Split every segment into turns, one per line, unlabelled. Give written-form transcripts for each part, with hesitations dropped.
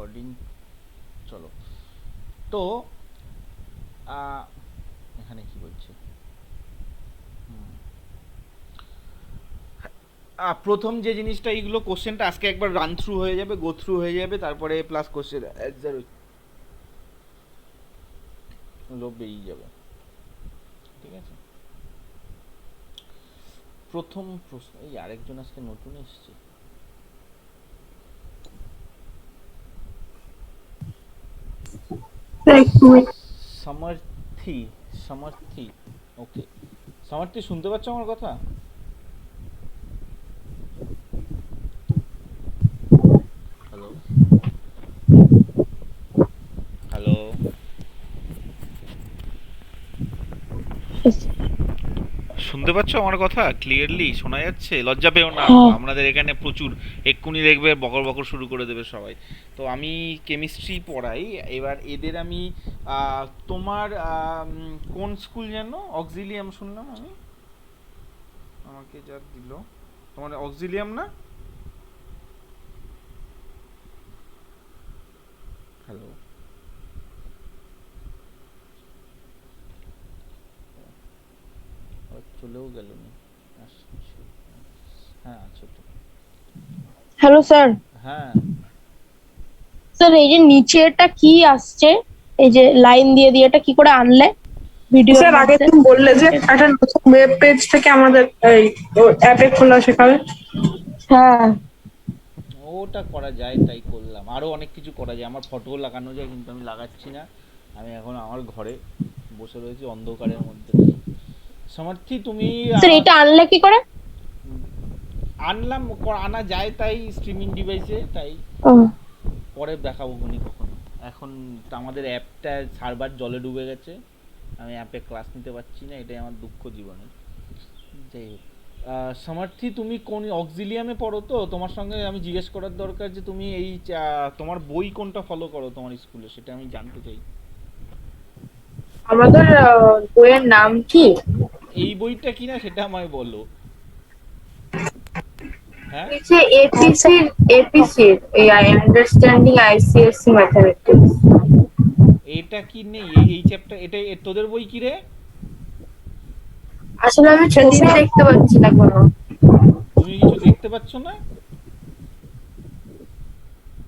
Recording চলো। তো এখানে কি বলছে, প্রথম যে জিনিসটা, এইগুলো কোশ্চেনটা আজকে একবার রান থ্রু হয়ে যাবে, গো থ্রু হয়ে যাবে, তারপরে প্লাস কোশ্চেন অ্যান্সার লোক বেরিয়ে যাবে। ঠিক আছে, প্রথম প্রশ্ন, এই আরেকজন আজকে নতুন এসছে। সমর্থি, সমর্থি, ওকে। সমর্থি, শুনতে পাচ্ছ আমার কথা? হ্যালো, হ্যালো, শুনতে পাচ্ছ আমার কথা? ক্লিয়ারলি শোনা যাচ্ছে? লজ্জা পেও না,
হ্যাঁ
আমাদের এখানে প্রচুর, এক্ষুনি দেখবে বকর বকর শুরু করে দেবে সবাই। তো আমি কেমিস্ট্রি পড়াই, এবার এদের আমি তোমার কোন স্কুল যেন, অক্সিলিয়াম শুনলাম আমি, আমাকে যা দিল, তোমার অক্সিলিয়াম না? হ্যালো, চলেও গেল না, আসছে, হ্যাঁ আচ্ছা তো,
হ্যালো স্যার।
হ্যাঁ।
স্যার এই যে নিচেটা কি আসছে, এই যে লাইন দিয়ে দিয়ে এটা কি করে আনলে ভিডিওর
স্যার আগের
মধ্যে?
দিন বললে যে একটা নতুন ওয়েব পেজ থেকে আমাদের এই অ্যাপে খোলা শেখাবে।
হ্যাঁ
ওটা করা যায়, তাই করলাম। আরও অনেক কিছু করা যায়, আমার ফটোও লাগানো যায়, কিন্তু আমি লাগাচ্ছি না। আমি এখন আমার ঘরে বসে রয়েছি অন্ধকারের মধ্যে। তাই সমর্থি, তুমি
স্যার এটা আনলে কি করে?
আনলাম, আনা যায় তাই স্ট্রিমিং ডিভাইসে, তাই
ও
পরে দেখাবো খুনি কখনো। এখন আমাদের অ্যাপটা সার্ভার জলে ডুবে গেছে, আমি অ্যাপে ক্লাস নিতে পারছি না, এটাই আমার দুঃখ জীবনে। যাই হোক, সমর্থি, তুমি কোন অক্সিলিয়ামে পড়ো? তো তোমার সঙ্গে আমি জিজ্ঞেস করার দরকার যে তুমি এই তোমার বই কোনটা ফলো করো তোমার স্কুলে, সেটা আমি জানতে চাই।
আমাদের বইয়ের নাম কি?
এই বইটা কিনা সেটা আমায় বলো। হ্যাঁ,
নিচে এপিসির, এপিসির এই আন্ডারস্ট্যান্ডিং আইসিএসসি ম্যাথমেটিক্স।
এটা কি নেই এই চ্যাপ্টার? এটা তোদের বই কি রে?
আসলে আমি ছবি দেখতে পাচ্ছি না কোনো।
তুমি কিছু দেখতে পাচ্ছ না?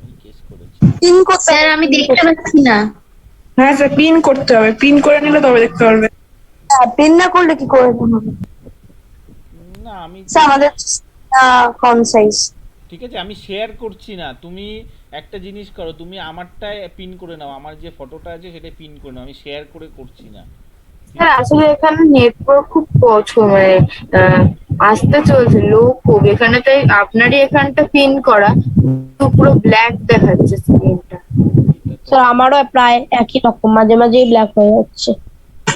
আমি কেস করেছি।
পিন করতে স্যার আমি দেখতে পাচ্ছি না।
হ্যাঁ স্যার, পিন করতে হবে, পিন করে নিলে তবে দেখতে পারবে।
পিন না করলে কি করে হবে?
না আমি,
স্যার আমাদের কোন সাইজ?
ঠিক আছে আমি শেয়ার করছি না, তুমি একটা জিনিস করো, তুমি আমারটায় পিন করে নাও, আমার যে ফটোটা আছে সেটা পিন করে নাও, আমি শেয়ার করে করছি না।
হ্যাঁ আসলে এখানে নেটওয়ার্ক খুব মানে আহ, আসতে চলছে, লো খুব এখানে, তাই আপনারই এখানটা পিন করা তো পুরো ব্ল্যাক দেখাচ্ছে স্ক্রিনটা।
এটা তো
স্যার আমারও প্রায় একই রকম, মাঝে মাঝেই ব্ল্যাক হয়ে যাচ্ছে।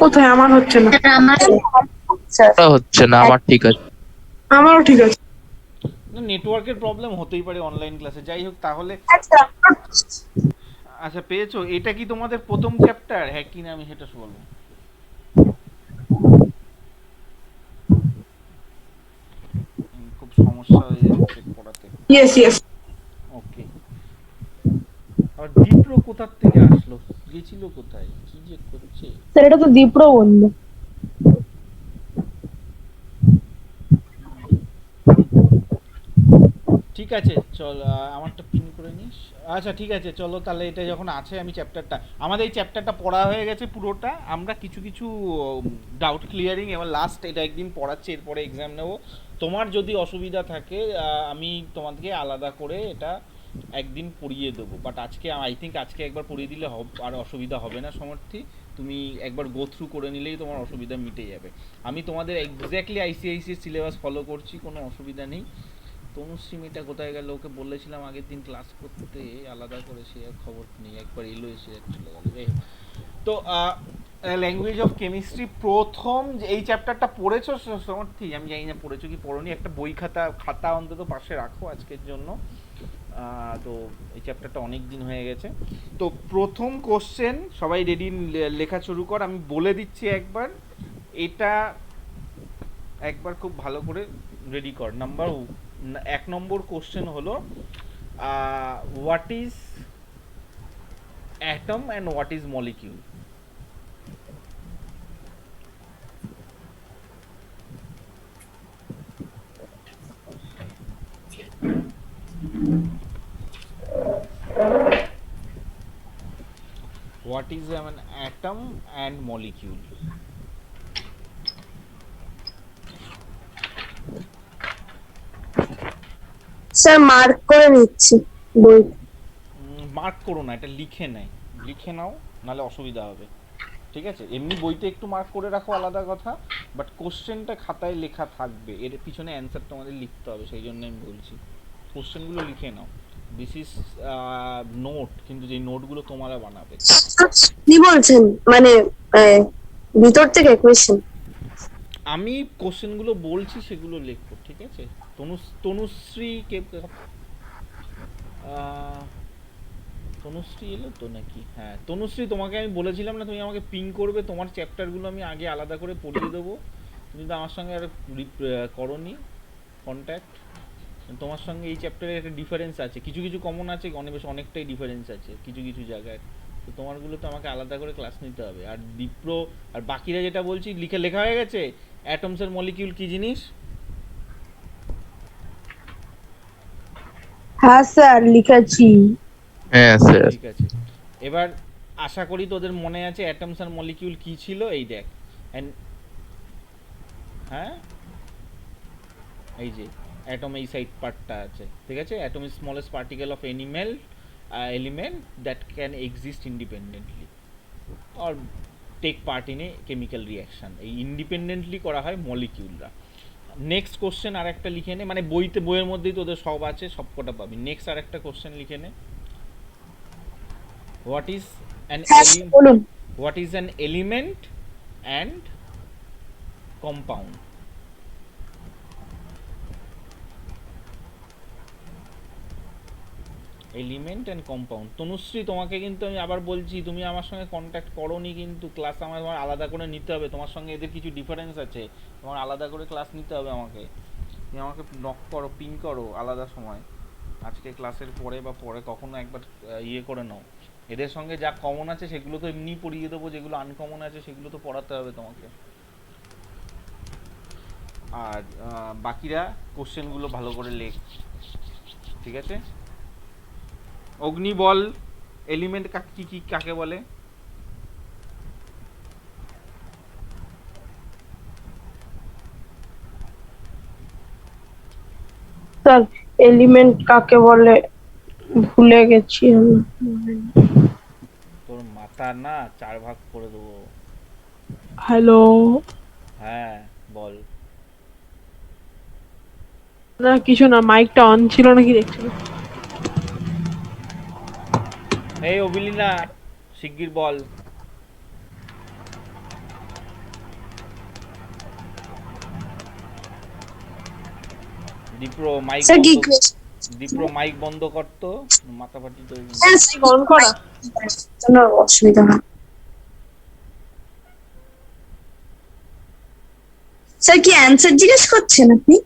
কোথায়? আমার হচ্ছে না।
স্যার আমার স্যার
ওটা হচ্ছে না, আমার ঠিক আছে।
আমারও ঠিক আছে।
নেটওয়ার্কের প্রবলেম হতেই পারে অনলাইন ক্লাসে। যাই হোক তাহলে,
আচ্ছা
আচ্ছা পেয়েছো? এটা কি তোমাদের প্রথম চ্যাপ্টার? হ্যাঁ কি না আমি সেটা বলবো। খুব সমস্যা হয়ে যাচ্ছে পড়াতে।
Yes yes.
ওকে, আর ডিপ্রো কোথার থেকে আসলো, গেছিল কোথায়, কি যে করছে।
স্যার এটা তো দীপ্র বললো।
ঠিক আছে চল, আমারটা পিন করে নিস। আচ্ছা ঠিক আছে চলো, তাহলে এটা যখন আছে, আমি চ্যাপ্টারটা, আমাদের এই চ্যাপ্টারটা পড়া হয়ে গেছে পুরোটা, আমরা কিছু কিছু ডাউট ক্লিয়ারিং এবার লাস্ট এটা একদিন পড়াচ্ছি, এরপরে এক্সাম নেব। তোমার যদি অসুবিধা থাকে আমি তোমাদেরকে আলাদা করে এটা একদিন পড়িয়ে দেবো, বাট আজকে আই থিঙ্ক আজকে একবার পড়িয়ে দিলে আর অসুবিধা হবে না সমর্থী। তুমি একবার গো থ্রু করে নিলেই তোমার অসুবিধা মিটে যাবে। আমি তোমাদের এক্স্যাক্টলি আইসিআইসির সিলেবাস ফলো করছি, কোনো অসুবিধা নেই। তনুশ্রী মেয়েটা কোথায় গেল? ওকে বলেছিলাম আগের দিন ক্লাস করতে আলাদা করে, সে আর খবর নেই, একবার এলো এসে চলে গেল। যাই হোক, তো ল্যাঙ্গুয়েজ অফ কেমিস্ট্রি প্রথম এই চ্যাপ্টারটা পড়েছো সমর্থী? আমি জানি না পড়েছো কি পড়োনি, একটা বই খাতা অন্তত পাশে রাখো আজকের জন্য। তো এই চ্যাপ্টারটা অনেক দিন হয়ে গেছে। তো প্রথম কোশ্চেন, সবাই রেডি, লেখা শুরু কর, আমি বলে দিচ্ছি একবার, এটা একবার খুব ভালো করে রেডি কর। এক নম্বর কোশ্চেন হলো, what is atom and what is molecule? What is an atom and molecule?
Sir mark করে নিচ্ছি বই।
মার্ক করো না, এটা লিখে নাও, নাহলে অসুবিধা হবে। ঠিক আছে, এমনি বইতে একটু মার্ক করে রাখো আলাদা কথা, বাট কোশ্চেনটা খাতায় লেখা থাকবে, এর পিছনে অ্যান্সার তোমাদের লিখতে হবে, সেই জন্য আমি বলছি কোশ্চেনগুলো লিখে নাও। দিস ইজ নোট, কিন্তু যে নোটগুলো তোমরা বানাবে।
কি বলছেন মানে ভিতর থেকে কোয়েশ্চেন?
আমি কোশ্চেনগুলো বলছি সেগুলো লিখো, ঠিক আছে? তনুশ্রী কে তনুশ্রী এলো তো নাকি? হ্যাঁ তনুশ্রী, তোমাকে আমি বলেছিলাম না তুমি আমাকে পিং করবে, তোমার চ্যাপ্টারগুলো আমি আগে আলাদা করে পড়িয়ে দেবো, তুমি তো আমার সঙ্গে আর করনি কন্ট্যাক্ট। তোমার সঙ্গে এই চ্যাপ্টারে একটা ডিফারেন্স আছে, কিছু কিছু কমন আছে, অনেকটাই ডিফারেন্স আছে কিছু কিছু জায়গায়, তো তোমারগুলো তো আমাকে আলাদা করে ক্লাস নিতে হবে। আর ডিপ্রো আর বাকিরা যেটা বলছি লেখা হয়ে গেছে। অ্যাটমসের মলিকিউল কি জিনিস?
হ্যাঁ স্যার লিখেছি।
হ্যাঁ স্যার।
ঠিক আছে, এবার আশা করি তোদের মনে আছে অ্যাটমস আর মলিকিউল কি ছিল, এই দেখ। হ্যাঁ এই যে অ্যাটম এই সাইড পার্টটা আছে, ঠিক আছে? Atom is smallest particle of element that can exist independently or take part in a chemical reaction. এই ইন্ডিপেন্ডেন্টলি করা হয় মলিকিউলরা। নেক্সট কোশ্চেন আর একটা লিখে নে, মানে বইয়ের মধ্যেই তোদের সব আছে, সব কটা পাবি। নেক্সট আর একটা কোশ্চেন লিখে নে। What is an
বলুন।
what is an element and compound? Element and compound. Tanushree তোমাকে কিন্তু আমি আবার বলছি, তুমি আমার সঙ্গে কন্ট্যাক্ট করোনি, কিন্তু ক্লাস আমার আলাদা করে নিতে হবে, তোমার সঙ্গে এদের কিছু ডিফারেন্স আছে, তোমার আলাদা করে ক্লাস নিতে হবে আমাকে। তুমি আমাকে নক করো, পিং করো আলাদা সময়, আজকে ক্লাসের পরে বা পরে কখনো একবার ইয়ে করে নাও। এদের সঙ্গে যা কমন আছে সেগুলো তো এমনি পড়িয়ে দেবো, যেগুলো আনকমন আছে সেগুলো তো পড়াতে হবে তোমাকে। আর বাকিরা কোশ্চেনগুলো ভালো করে লেখ, ঠিক আছে? অগ্নি বল, এলিমেন্ট কাকে বলে?
স্যার এলিমেন্ট কাকে বলে ভুলে গেছি আমি।
তোর মাথা না 4 ভাগ করে দেবো।
হ্যালো।
হ্যাঁ বল।
না কিছু না, মাইকটা অন ছিল নাকি দেখছিল।
এই অভিলিনা, শিগগির বল। দীপ্র মাইক
স্যার কি
বন্ধ, দীপ্র মাইক বন্ধ কর তো, মাথা ফাটি তো।
অন করা।
কোনো অসুবিধা না। স্যার কি অ্যানসার জিজ্ঞেস করছেন আপনি?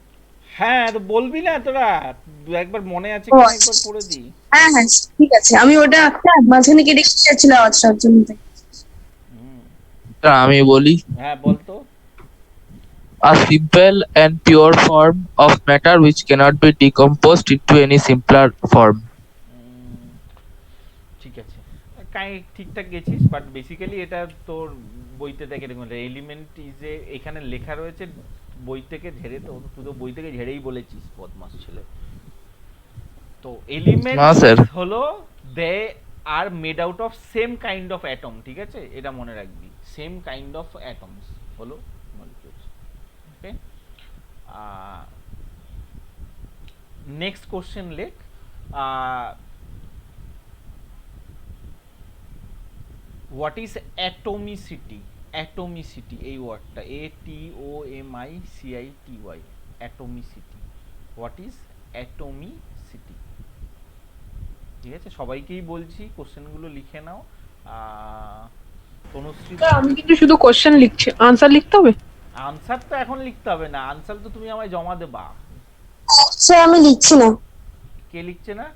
হ্যাঁ তো বলবি না তোরা, একবার মনে আছে
ও,
কিনা একবার পড়ে দি।
হ্যাঁ হ্যাঁ ঠিক আছে, আমি ওটা মাঝখানে কেটে যাচ্ছিল আওয়াজটার জন্য।
আমি বলি,
হ্যাঁ বল তো।
a simple and pure form of matter which cannot be decomposed into any simpler form.
ঠিক আছে, ঠিকঠাক গেছিস, বাট বেসিক্যালি এটা তোর বইতে দেখে দেখুন, এলিমেন্ট ইজ এ, এখানে লেখা রয়েছে বই থেকে ঝেড়ে, তো তুই তো বই থেকে ঝেড়েই বলেছিস, বদমাস ছেলে। তো এলিমেন্ট
না স্যার।
হলো they are made out of same kind of atom, ঠিক আছে? এটা মনে রাখবি, সেম কাইন্ড অফ অ্যাটমস হলো মলিকিউলস। ওকে, নেক্সট কোশ্চেন লেখ। What is atomicity? অ্যাটমিসিটি এই ওয়ার্ডটা, ATOMICITY, atomicity. What is atomicity? ঠিক আছে, সবাইকেই বলছি কোশ্চেনগুলো লিখে নাও। তনুশ্রী,
আমি কিন্তু শুধু কোশ্চেন লিখছি, আনসার লিখতে হবে?
আনসার তো এখন লিখতে হবে না, আনসার তো তুমি আমায় জমা দেবা।
স্যার আমি লিখছি না।
কে লিখছে না?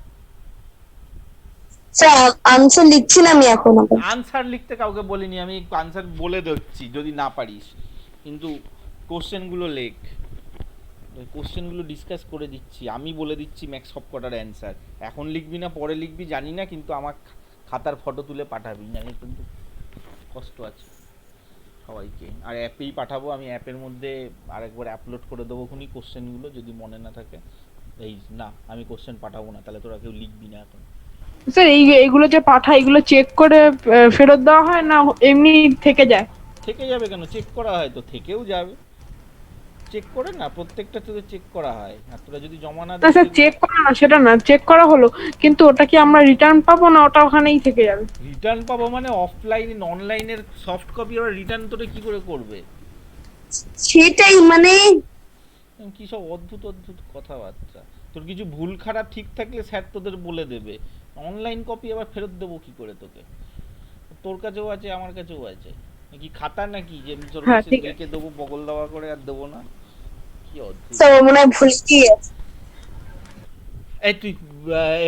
স্যার আনসার লিখছি না আমি এখন আবার।
আনসার লিখতে কাউকে বলিনি আমি, আনসার বলে দিচ্ছি যদি না পারিস, কিন্তু কোশ্চেনগুলো লেখ, কোশ্চেনগুলো ডিসকাস করে দিচ্ছি, আমি বলে দিচ্ছি ম্যাক্স সব কটার অ্যান্সার। এখন লিখবি না পরে লিখবি জানি না, কিন্তু আমার খাতার ফটো তুলে পাঠাবি, নাহলে কিন্তু কষ্ট আছে সবাইকে। আর অ্যাপেই পাঠাবো, আমি অ্যাপের মধ্যে আরেকবার আপলোড করে দেবো খুনি কোশ্চেনগুলো, যদি মনে না থাকে। এই না, আমি কোশ্চেন পাঠাবো না, তাহলে তোরা কেউ লিখবি না এখন।
স্যার এইগুলো যে পাঠায় এগুলো চেক করে ফেরত দেওয়া হয় না এমনি থেকে যায়?
থেকে যাবে কেন, চেক করা হয় তো, থেকেও যাবে, চেক করে না, প্রত্যেকটা তো চেক করা হয়। আর তোরা যদি জমা না
না
দিস,
স্যার, চেক করা না সেটা না, চেক করা হলো, কিন্তু ওটা কি আমরা রিটার্ন পাবো না ওটা ওখানেই থেকে যাবে?
রিটার্ন পাবো মানে অফলাইন অনলাইনের সফট কপি ওরা রিটার্ন তোরে কি করে করবে?
সেটাই মানে
কি সব অদ্ভুত অদ্ভুত কথাবার্তা। তোর কিছু ভুল খারাপ ঠিক থাকলে স্যার তোদের বলে দেবে, অনলাইন কপি আবার ফেরত দেবো কি করে তোকে? তোর কাছেও আছে আমার কাছেও আছে, কি খাতা নাকি যে আমি তোর
হ্যাঁ,
কাছে
ঠিক আছে।
লিখে দেবো বগল দেওয়া করে আর দেবো না? কি অদ্ভুত।
স্যার মনে হয় ভুল কি আছে।
এই তুই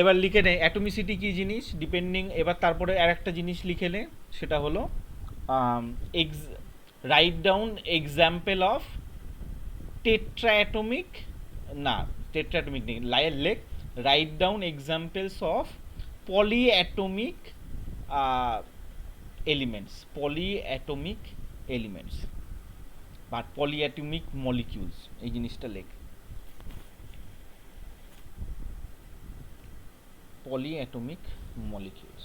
এবার লিখে নে অ্যাটমিসিটি কি জিনিস, ডিপেন্ডিং। এবার তারপরে আর একটা জিনিস লিখে নে, সেটা হলো write down example of tetratomic, না টেট্রাঅ্যাটমিক নেই, লাইয়ের লেখ write down examples of polyatomic elements, polyatomic elements বা পলিঅ্যাটমিক মলিকিউলস, এই জিনিসটা লেখ, polyatomic molecules।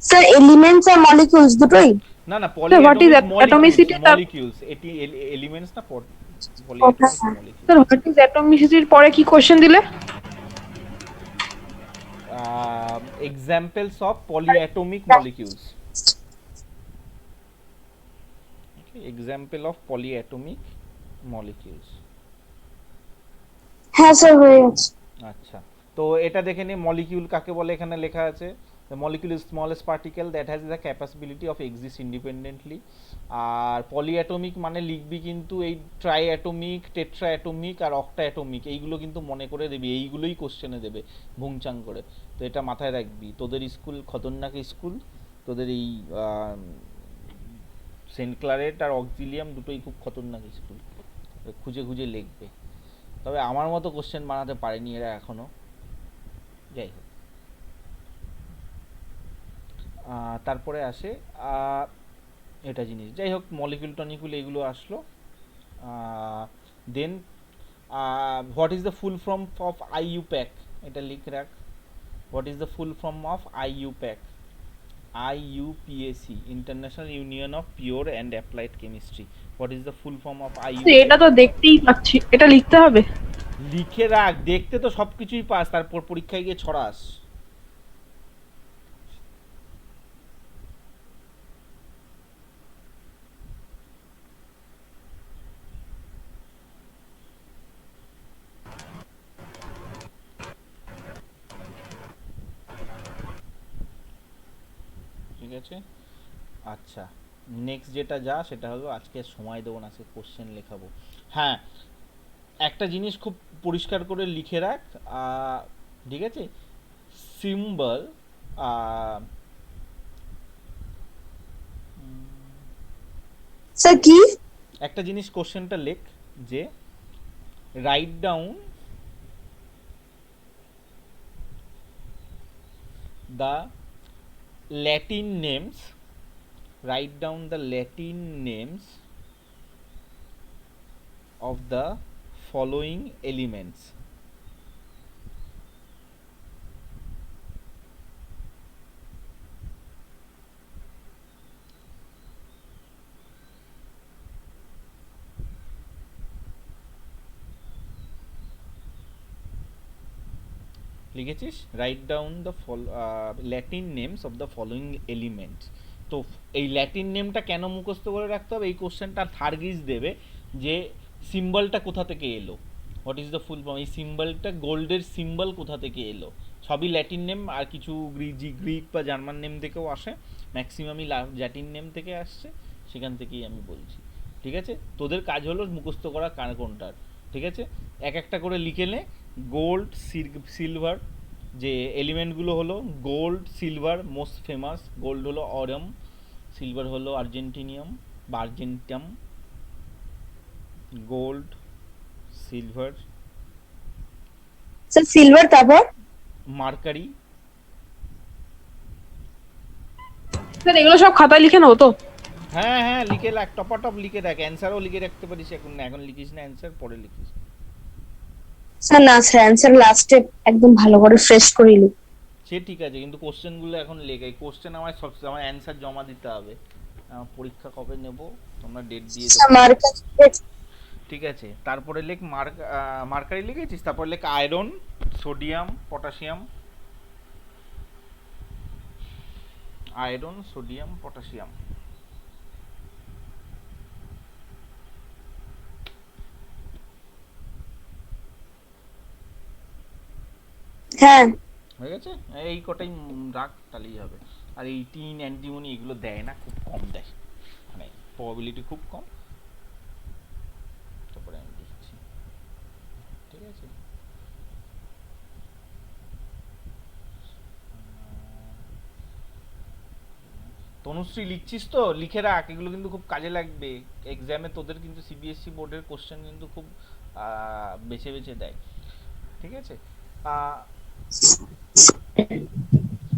স্যার এলিমেন্টস আর মলিকিউলস দুটোই?
না না,
what is
polyatomic
atomicity?
molecules, এটি এলিমেন্টস না, polyatomic molecules।
Sir what is অ্যাটমিসিটির পরে কি কোশ্চেন দিলে?
examples of polyatomic molecules, okay, example of polyatomic molecules।
হ্যাঁ স্যার হয়ে গেছে।
আচ্ছা, তো এটা দেখে নি মলিকিউল কাকে বলে, এখানে লেখা আছে the molecule is smallest particle that has the capability of exist independently। আর পলিঅ্যাটমিক মানে লিখবি কিন্তু এই ট্রাইঅ্যাটমিক, টেট্রাঅ্যাটমিক আর অক্টাঅ্যাটমিক, এইগুলো কিন্তু মনে করে দেবে, এইগুলোই কোশ্চেনে দেবে ভুংচাং করে, তো এটা মাথায় রাখবি। তোদের স্কুল খতরনাক স্কুল, তোদের এই সেন্ট ক্লারেট আর অক্সিলিয়াম দুটোই খুব খতরনাক স্কুল, খুঁজে খুঁজে লিখবে। তবে আমার মতো কোশ্চেন বানাতে পারেনি এরা এখনো, যাই হোক। তারপরে আসে এটা জিনিস, যাই হোক মলিকিউল টনিকুল এগুলো আসলো। Then what is the full form of IUPAC, এটা লিখ রাখ, what is the full form of IUPAC, IUPAC, international union of pure and applied chemistry. What is the full form of
এটা
IUPAC?
তো দেখতেই পাচ্ছি, এটা লিখতে হবে?
লিখে রাখ, দেখতে তো সব কিছুই পাস, তারপর পরীক্ষায় গিয়ে ছড়াস। ঠিক আছে, আচ্ছা নেক্সট যেটা যা সেটা হলো, আজকে সময় দেবো না, আজকে কোশ্চেন লেখাবো। হ্যাঁ, একটা জিনিস খুব পরিষ্কার করে লিখে রাখ, ঠিক আছে, সিম্বল,
স্যার কি?
একটা জিনিস কোশ্চেনটা লেখ যে write down the Latin names, write down the Latin names of the following elements। লিখেছিস write down the Latin names of the following elements. তো এই ল্যাটিন নেমটা কেন মুখস্থ করে রাখতে হবে, এই কোশ্চেনটা থার্গিজ দেবে যে সিম্বলটা কোথা থেকে এলো, what is the full form, এই সিম্বলটা গোল্ডের সিম্বল কোথা থেকে এলো, সবই ল্যাটিন নেম, আর কিছু গ্রিক বা জার্মান নেম থেকেও আসে, ম্যাক্সিমামই ল্যাটিন নেম থেকে আসছে, সেখান থেকেই আমি বলছি। ঠিক আছে, তোদের কাজ হলো মুখস্থ করা কোনটার, ঠিক আছে, এক একটা করে লিখে নে। গোল্ড, সিলভার, যে এলিমেন্টগুলো হলো gold, silver most famous. Gold হলো অরম, সিলভার হলো আর্জেন্টিনিয়াম বা Argentum. Gold, silver,
sir silver, তারপর
মার্কারি।
স্যার এগুলো সব খাতায় লিখে নেবো তো?
হ্যাঁ হ্যাঁ, লিখে রাখ, টপাটপ লিখে রাখ। অ্যান্সারও লিখে রাখতে পারিস এখন, না এখন লিখিস না অ্যান্সার, পরে লিখিস।
স্যার না স্যার, অ্যান্সার লাস্টে একদম ভালো করে ফ্রেশ করে লিখ।
সে ঠিক আছে, কিন্তু কোশ্চেনগুলো এখন লেখে। এই কোশ্চেন আমার সব, আমার অ্যান্সার জমা দিতে হবে। আমার পরীক্ষা কবে নেব তোমরা ডেট দিয়ে
স্যার
দেবো।
মার্কার,
ঠিক আছে, তারপরে লেখ মার্কারি লিখেছিস, তারপরে লেখ iron, sodium, potassium. Iron, sodium, potassium.
হ্যাঁ
হয়ে গেছে, এই কটাই রাখ, তাহলেই হবে। আর এই টিন, অ্যান্টিমনি এগুলো দেয় না, খুব কম দেয়, মানে প্রবাবিলিটি খুব কম। তারপরে আমি লিখছি, ঠিক আছে। তনুশ্রী লিখছিস তো? লিখে রাখ, এগুলো কিন্তু খুব কাজে লাগবে এক্সামে। তোদের কিন্তু সিবিএসসি বোর্ডের কোশ্চেন কিন্তু খুব বেছে বেছে দেয়, ঠিক আছে।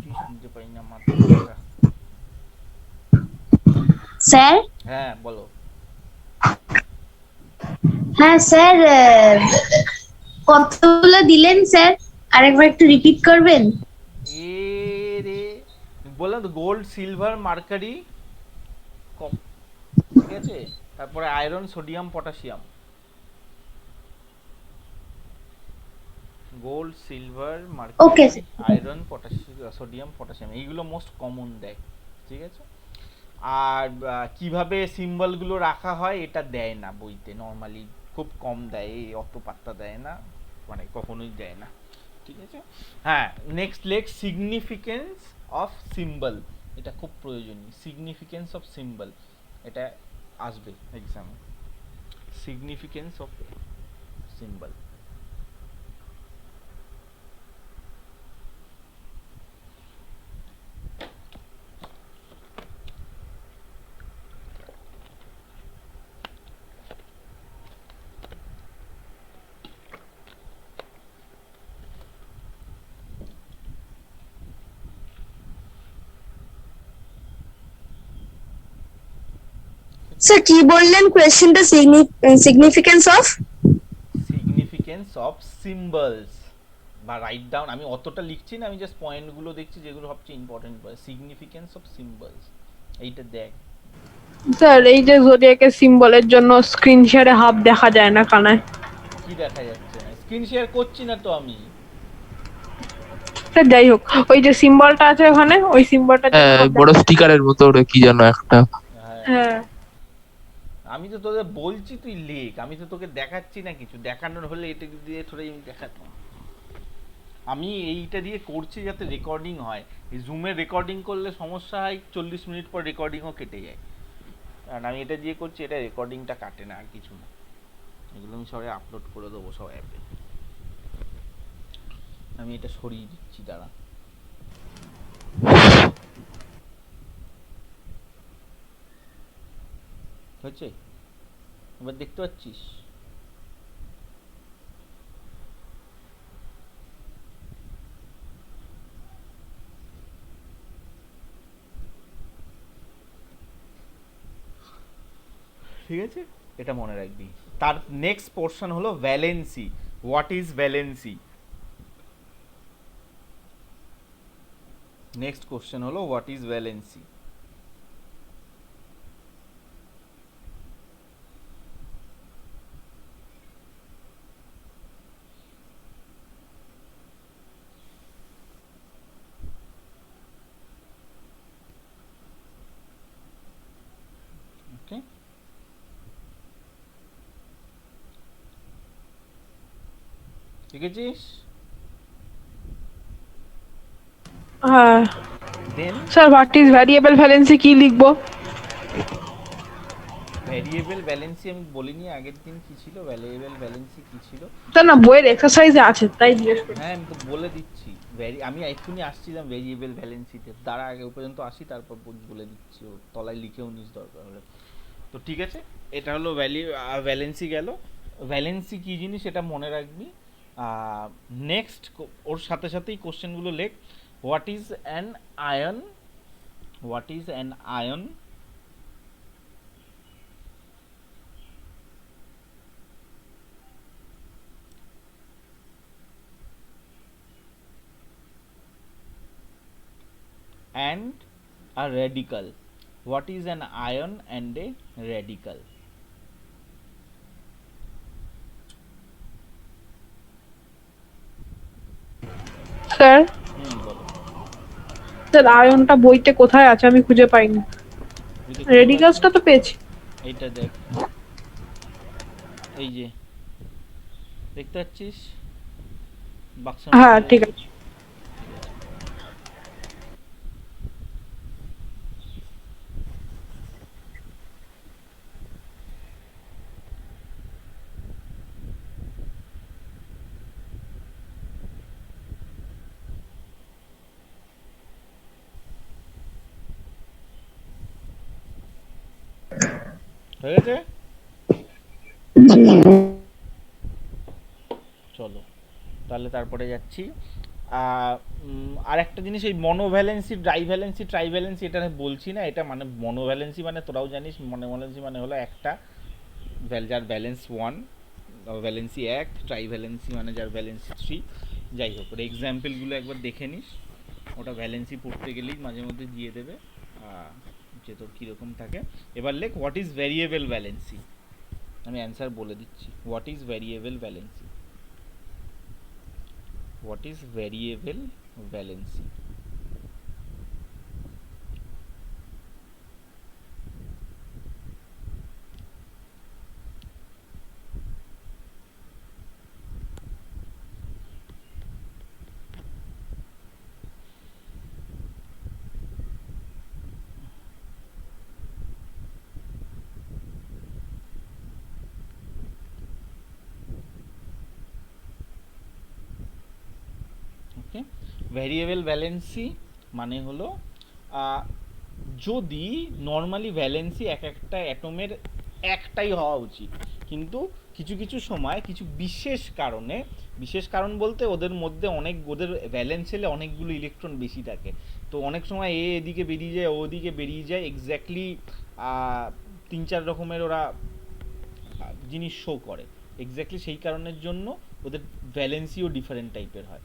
কি শুনতে পাই না মাথা।
স্যার।
হ্যাঁ বলো।
হ্যাঁ স্যার, কতগুলো দিলেন স্যার? আরেকবার একটু রিপিট করবেন?
এ রে, বললাম তো গোল্ড, সিলভার, মার্কারি, ঠিক আছে। তারপরে iron, sodium, potassium. Gold, silver,
okay
mercury,
sir.
Iron, potassium, sodium, potassium, এইগুলো মোস্ট কমন দেয়, ঠিক আছে। আর কিভাবে সিম্বলগুলো রাখা হয় এটা দেয় না বইতে, নর্মালি খুব কম দেয়, এই অত পাত্তা দেয় না, মানে কখনোই দেয় না, ঠিক আছে। হ্যাঁ, নেক্সট লেখ সিগনিফিকেন্স অফ সিম্বল। এটা খুব প্রয়োজনীয়, সিগনিফিকেন্স অফ সিম্বল, এটা আসবে এক্সামে। Significance of symbol.
স্যার কি বললেন কোয়েশ্চেনটা? Significance of
significance of symbols, বা রাইট ডাউন। আমি অতটা লিখছি না, আমি জাস্ট পয়েন্টগুলো দেখছি যেগুলো সবচেয়ে ইম্পর্টেন্ট। সিগনিফিকেন্স অফ সিম্বলস, এইটা দেখ।
স্যার এই যে জোডিয়াকের সিম্বলের জন্য স্ক্রিন শেয়ারে হাফ দেখা যায় না কানায়।
কি দেখা যাচ্ছে না? স্ক্রিন শেয়ার করছি না তো আমি।
স্যার যাই হোক, ওই যে সিম্বলটা আছে ওখানে, ওই সিম্বলটা
বড় স্টিকারের মতো ওটা কি যেন একটা।
হ্যাঁ,
হ্যাঁ
আমি তো তোদের বলছি তুই লেখ, আমি তো তোকে দেখাচ্ছি না কিছু। দেখানোর হলে এটা দিয়ে থোড়াই আমি দেখাতাম। আমি এইটা দিয়ে করছি যাতে রেকর্ডিং হয়। এই জুমে রেকর্ডিং করলে সমস্যা হয়, 40 মিনিট পর রেকর্ডিংও কেটে যায়। কারণ আমি এটা দিয়ে করছি, এটা রেকর্ডিংটা কাটে না, আর কিছু না। এগুলো আমি সবাই আপলোড করে দেবো সব অ্যাপে। আমি এটা সরিয়ে দিচ্ছি, দাঁড়া। হয়েছে, এবার দেখতে পাচ্ছিস? ঠিক আছে, এটা মনে রাখবি। তার নেক্সট পোর্শন হলো valency. What is valency? Next question হলো হোয়াট ইজ ভ্যালেন্সি। ওকে, শিখেছিস?
হ্যাঁ
then
sir, what is variable valency কি লিখবো?
ভ্যারিয়েবল ভ্যালেন্সি আমি বলিনি আগের দিন কি ছিল, ভ্যারিয়েবল ভ্যালেন্সি কি ছিল?
তা না বইয়ের এক্সারসাইজে আছে তাই জিজ্ঞেস করছি।
হ্যাঁ আমি তো বলে দিচ্ছি, আমি এক্ষুনি আসছিলাম ভেরিয়েবল ভ্যালেন্সিতে, দ্বারা আগে পর্যন্ত আসি তারপর বলে দিচ্ছি, ওর তলায় লিখেও নিস দরকার হলে। তো ঠিক আছে, এটা হলো ভ্যালেন্সি গেল। ভ্যালেন্সি কী জিনিস এটা মনে রাখবি। নেক্সট ওর সাথে সাথেই কোশ্চেনগুলো লেখ। What is an ion, what is an ion, and a radical. What is an ion and a radical?
Sir
বলো।
স্যার আয়নটা বইতে কোথায় আছে আমি খুঁজে পাইনি।
বুঝতে
রেডিকালসটা তো পেয়েছি।
পারছি? এইটা দেখ, এই যে দেখতে পাচ্ছিস বাক্সের
হ্যাঁ
মধ্যে?
ঠিক আছে।
হয়ে গেছে? চলো তাহলে তারপরে যাচ্ছি। আর একটা জিনিস, এই মনোভ্যালেন্সি ট্রাইভ্যালেন্সি এটা আমি বলছি না, এটা মানে মনোভ্যালেন্সি মানে তোরাও জানিস, মনোভ্যালেন্সি মানে হলো একটা যার ব্যালেন্স 1, ভ্যালেন্সি 1, ট্রাইভ্যালেন্সি মানে যার ভ্যালেন্স 3। যাই হোক ওর এক্সাম্পলগুলো একবার দেখে নিস, ওটা ভ্যালেন্সি পড়তে গেলেই মাঝে মধ্যে দিয়ে দেবে যে তোর কীরকম থাকে। এবার লেখ হোয়াট ইজ ভ্যারিয়েবল ভ্যালেন্সি, আমি অ্যান্সার বলে দিচ্ছি। What is variable valency, what is variable valency? Okay, variable valency মানে হলো যদি নর্মালি ভ্যালেন্সি এক একটা অ্যাটমের একটাই হওয়া উচিত, কিন্তু কিছু কিছু সময় কিছু বিশেষ কারণ বলতে ওদের মধ্যে ওদের ভ্যালেন্স শেলে অনেকগুলো ইলেকট্রন বেশি থাকে, তো অনেক সময় এদিকে বেরিয়ে যায় ওদিকে বেরিয়ে যায়, এক্স্যাক্টলি 3-4 রকমের ওরা জিনিস শো করে, এক্স্যাক্টলি সেই কারণের জন্য ওদের ভ্যালেন্সিও ডিফারেন্ট টাইপের হয়।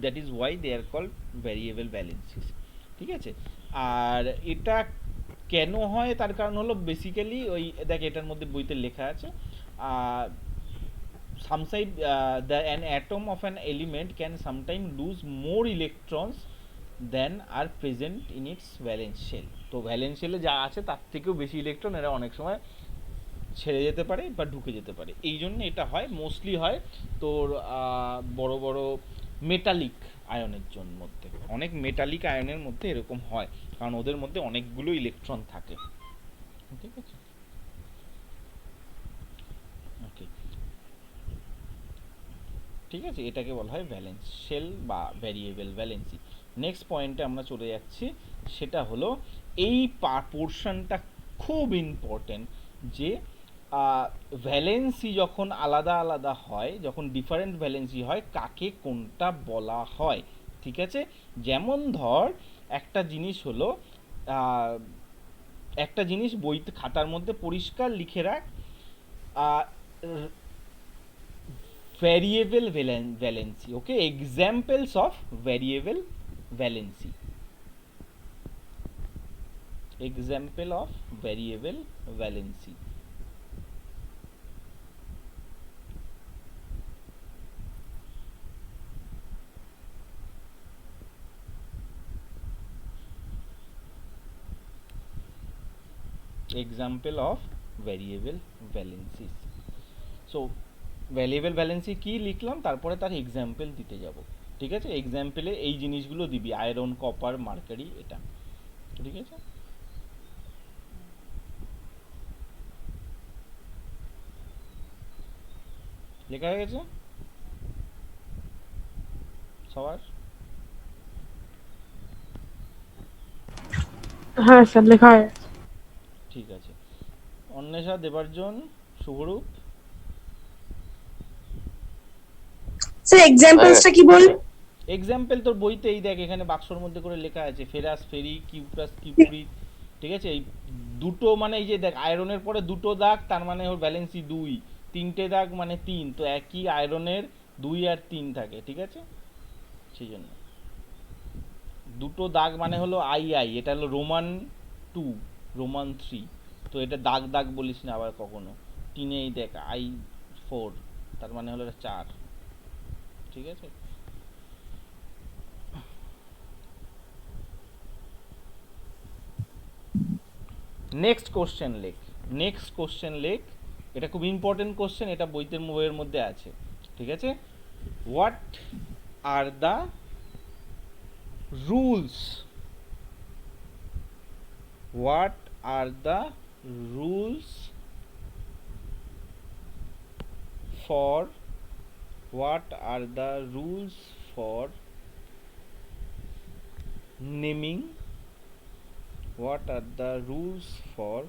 That is why they are called variable valencies. ঠিক আছে, আর এটা কেন হয় তার কারণ হলো বেসিক্যালি ওই দেখ এটার মধ্যে বইতে লেখা আছে, an atom of an element can sometimes lose more electrons than are present in its valence shell. তো ভ্যালেন্স শেলে যা আছে তার থেকেও বেশি ইলেকট্রন এরা অনেক সময় ছেড়ে যেতে পারে বা ঢুকে যেতে পারে, এই জন্য এটা হয়, মোস্টলি হয় তোর বড় বড় মেটালিক আয়নের মধ্যে, অনেক মেটালিক আয়নের মধ্যে এরকম হয়, কারণ ওদের মধ্যে অনেকগুলো ইলেকট্রন থাকে। ঠিক আছে, ওকে, ঠিক আছে, এটাকে বলা হয় ভ্যালেন্স শেল বা ভ্যারিয়েবল ভ্যালেন্সি। নেক্সট পয়েন্টে আমরা চলে যাচ্ছি, সেটা হলো এই পোর্শনটা খুব ইম্পর্টেন্ট, যে ভ্যালেন্সি যখন আলাদা আলাদা হয়, যখন ডিফারেন্ট ভ্যালেন্সি হয়, কাকে কোনটা বলা হয়। ঠিক আছে, যেমন ধর একটা জিনিস হলো একটা জিনিস বইতে খাতার মধ্যে পরিষ্কার লিখে রাখ, variable valency. Okay, examples of variable valency. Example of variable valency. Example of variable valencies. So variable valency কি লিখলাম, তারপরে তার এক্সাম্পল দিতে যাব। ঠিক আছে, এক্সাম্পলে এই জিনিসগুলো দিবি, আয়রন, কপার, মার্কারি, এটা। ঠিক আছে, লেখা হয়ে গেছে সবার?
হ্যাঁ স্যার লেখা হয়।
ঠিক আছে। অন্বেষা, দেবার্জন, শুভরূপ।
স্যার এক্সাম্পলসটা কি বল?
এক্সাম্পল তোর বইতে এই দেখ এখানে বাক্সর মধ্যে করে লেখা আছে, ফেরাস, ফেরি, কিউপ্রাস, কিউপ্রিক। ঠিক আছে, এই দুটো মানে এই যে দেখ আয়রনের পরে দুটো দাগ তার মানে ওর ভ্যালেন্সি 2, তিনটে দাগ মানে 3, তো একই আয়রনের 2 আর 3 থাকে। ঠিক আছে, সেই জন্য দুটো দাগ মানে হলো আই আই, এটা হলো রোমান 2, রোমান 3, তো এটা দাগ দাগ বলিস না আবার কখনো। টিনেই দেখ I4, তার মানে হলো এটা 4। ঠিক আছে, নেক্সট কোশ্চেন লেখ, নেক্সট কোশ্চেন লেখ। এটা খুব ইম্পর্টেন্ট কোশ্চেন, এটা বইয়ের মধ্যে আছে। ঠিক আছে, what are the rules, what are the rules for, what are the rules for naming, what are the rules for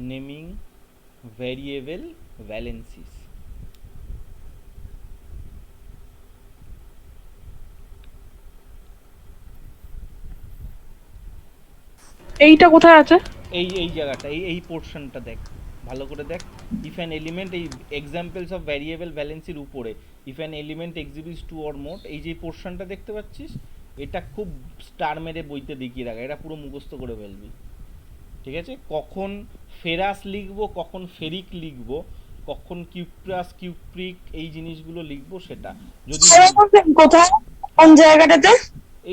naming variable valencies?
এইটা কোথায় আছে?
এই জায়গাটা, এই পোর্শনটা দেখ ভালো করে দেখ। ইফ অ্যান এলিমেন্ট, এই এক্সাম্পলস অফ ভ্যারিয়েবল ভ্যালেন্সির উপরে, if an element exhibits 2 or more, এই যে পোর্শনটা দেখতে পাচ্ছিস, এটা খুব স্টার মেরে বইতে দেখিয়ে রাখা, এটা পুরো মুখস্থ করে ফেলবি। ঠিক আছে, কখন ফেরাস লিখবো, কখন ফেরিক লিখবো, কখন কিউপ্রাস, কিউপ্রিক, এই জিনিসগুলো লিখবো সেটা যদি
কোথায়, কোন জায়গাটাতে?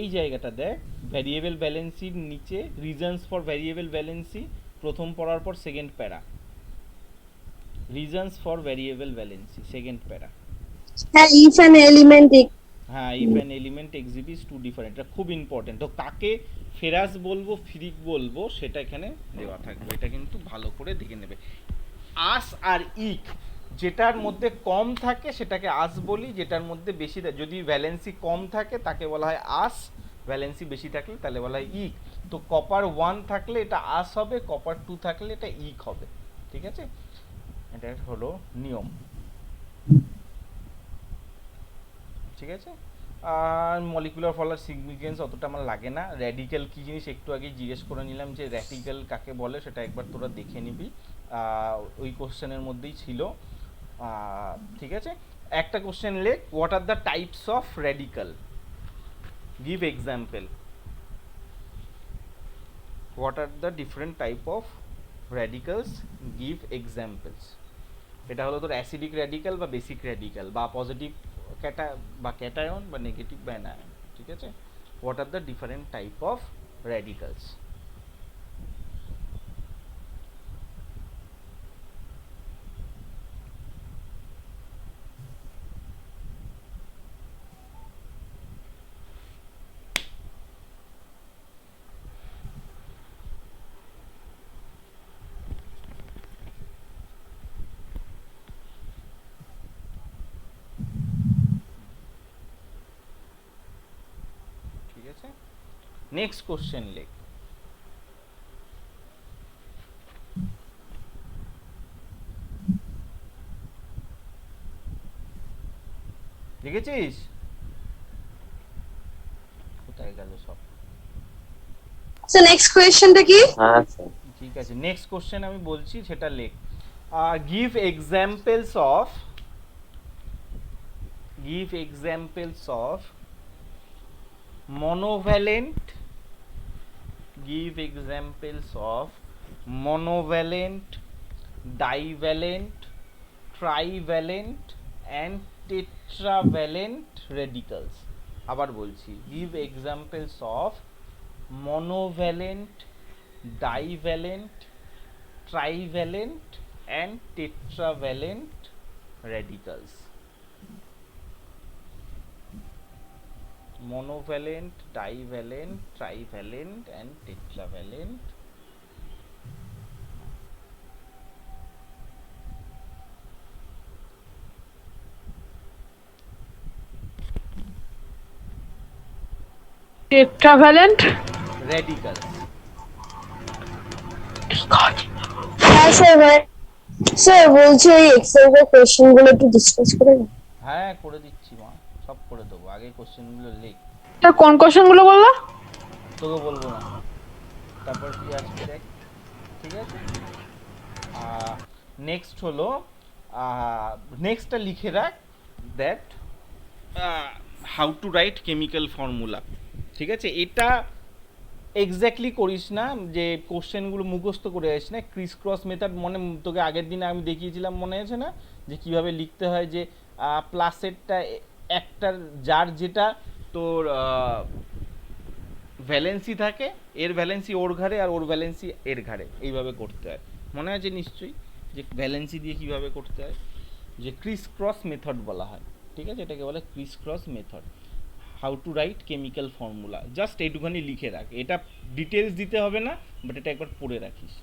এই জায়গাটা দেখ, ভ্যারিয়েবল ভ্যালেন্সির নিচে রিজনস ফর ভ্যারিয়েবল ভ্যালেন্সি, প্রথম পড়ার পর সেকেন্ড প্যারা, reasons for variable valency second প্যারা।
হ্যাঁ, ইফ অ্যান এলিমেন্ট।
হ্যাঁ, if an element exhibits 2 different, এটা খুব ইম্পর্টেন্ট। তো কাকে ফেরাস বলবো, ফিরিক বলবো, সেটা এখানে দেওয়া থাকবে, এটা কিন্তু ভালো করে দেখে নেবে। আস আর ইক, যেটার মধ্যে কম থাকে সেটাকে আস বলি, যেটার মধ্যে বেশি, যদি ভ্যালেন্সি কম থাকে তাকে বলা হয় আস, ভ্যালেন্সি বেশি থাকলে তাহলে বলা হয় ইক। তো কপার 1 থাকলে এটা আস হবে, কপার 2 থাকলে এটা ইক হবে। ঠিক আছে, এটা হলো নিয়ম। ঠিক আছে, আর মলিকুলার ফলার সিগনিফিকেন্স অতটা আমার লাগে না। র্যাডিক্যাল কী জিনিস একটু আগে জিজ্ঞেস করে নিলাম, যে র্যাডিক্যাল কাকে বলে সেটা একবার তোরা দেখে নিবি, ওই কোশ্চেনের মধ্যেই ছিল। ঠিক আছে, একটা কোশ্চেন লেখ, what are the types of radical, give example. What are the different type of radicals, give examples. এটা হলো তোর অ্যাসিডিক র্যাডিক্যাল বা বেসিক র্যাডিক্যাল, বা পজিটিভ ক্যাটায়ন বা নেগেটিভ বা অ্যানায়ন। ঠিক আছে, what are the different type of radicals. ঠিক আছে, নেক্সট কোশ্চেন লেখ। দেখেছিস কোথায় গেল সব?
স্যার নেক্সট কোয়েশ্চেনটা কি?
ঠিক আছে, নেক্সট কোশ্চেন আমি বলছি সেটা লেখ। Give examples of, give examples of monovalent, give examples of monovalent, divalent, trivalent and tetravalent radicals। আবার বলছি, give examples of monovalent, divalent, trivalent and tetravalent radicals। monovalent, divalent, trivalent and tetravalent
টেট্রাভ্যালেন্ট।
Radical.
হ্যাঁ sir, sir বলছি ওই এক্সারসাইজের question গুলো একটু discuss করে দিন।
হ্যাঁ করে দিচ্ছি মা, সব করে দেবো, আগে কোশ্চেনগুলো লিখ।
স্যার কোন কোশ্চেন গুলো বললো?
তোকে বলবো না, তারপর কি আসবে দেখ, ঠিক আছে। নেক্সট হলো, নেক্সটটা লিখে রাখ, that how to write chemical formula. ঠিক আছে, এটা এক্স্যাক্টলি করিস না, যে কোশ্চেনগুলো মুখস্থ করে আসিস না। ক্রিস ক্রস মেথড মনে, তোকে আগের দিন আমি দেখিয়েছিলাম, মনে আছে না, যে কিভাবে লিখতে হয়, যে প্লাসেরটা একটার, যার যেটা তোর ভ্যালেন্সি থাকে, এর ভ্যালেন্সি ওর ঘাড়ে আর ওর ভ্যালেন্সি এর ঘাড়ে, এইভাবে করতে হয়, মনে আছে নিশ্চয়ই, যে ভ্যালেন্সি দিয়ে কিভাবে করতে হয়, যে ক্রিস ক্রস মেথড বলা হয়। ঠিক আছে, এটাকে বলে criss cross method. How to write chemical formula, just এইটুখানি লিখে রাখ, এটা ডিটেলস দিতে হবে না, বাট এটা একবার পড়ে রাখিস,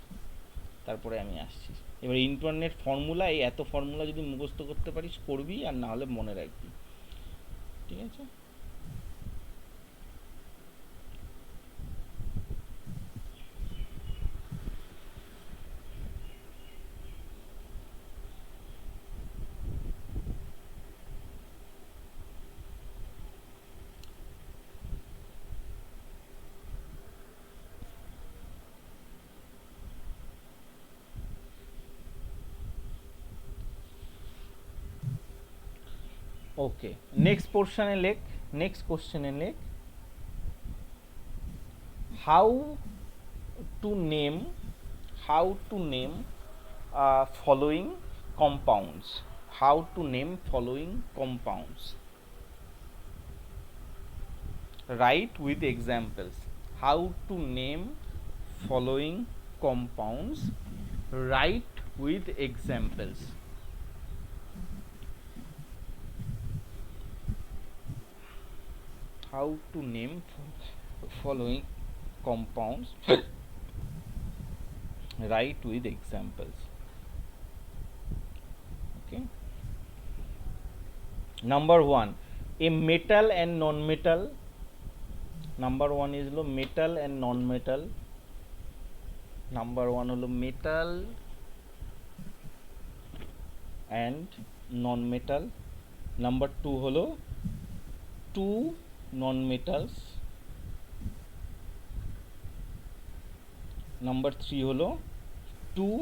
তারপরে আমি আসছি। এবার ইন্টারনেট ফর্মুলা, এই এত ফর্মুলা যদি মুখস্থ করতে পারিস করবি, আর না হলে মনে রাখবি, ঠিক আছে। ওকে, নেক্সট পোর্শনে লেখ, নেক্সট কোশ্চেনে লেখ, how to name, how to name following compounds, how to name following compounds, write with examples, how to name following compounds, write with examples. How to name following compounds, write with examples. Okay, number 1, a metal and non-metal. Number 1 is lo metal and non-metal. Number 1 holo metal and non-metal. Number 2 holo two non-metals. Number 3 হলো two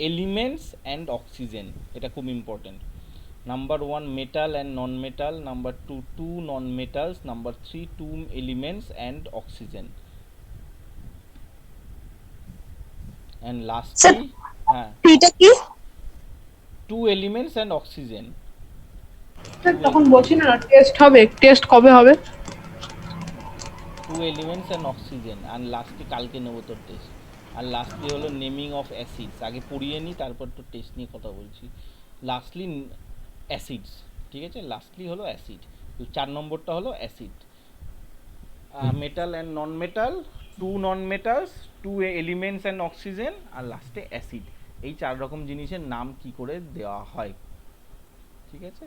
elements and oxygen, এটা খুব important. Number 1 metal and non-metal, number 2 two non-metals, number 3 two elements and oxygen, and lastly হ্যাঁ
এটা কি?
two elements and oxygen.
Sir তখন বলছি না test হবে, টেস্ট কবে হবে?
Two elements and oxygen, and lastly কালকে নেবো তোর টেস্ট। আর লাস্টলি হলো নেমিং অফ অ্যাসিডস, আগে পড়িয়ে নিই তারপর তো টেস্ট নিয়ে কথা বলছি। লাস্টলি অ্যাসিডস, ঠিক আছে, লাস্টলি হলো অ্যাসিড। তো 4 নম্বরটা হলো acid. Metal and non metal, two non metals, two elements and oxygen, আর লাস্টে অ্যাসিড। এই 4 রকম জিনিসের নাম কি করে দেওয়া হয়, ঠিক আছে,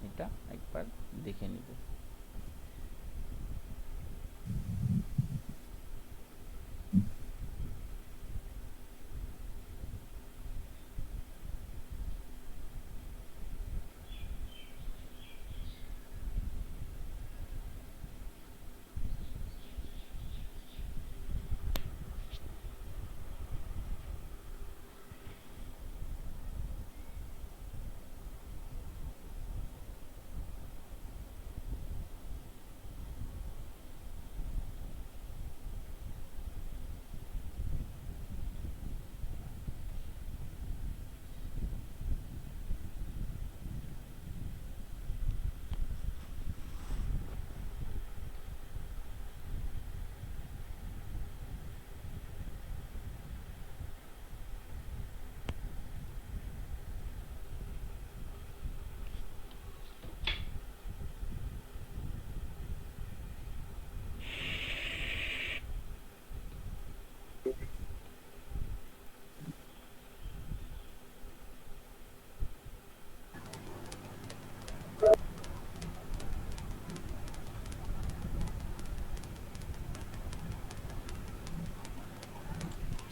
এটা একবার দেখে নিব।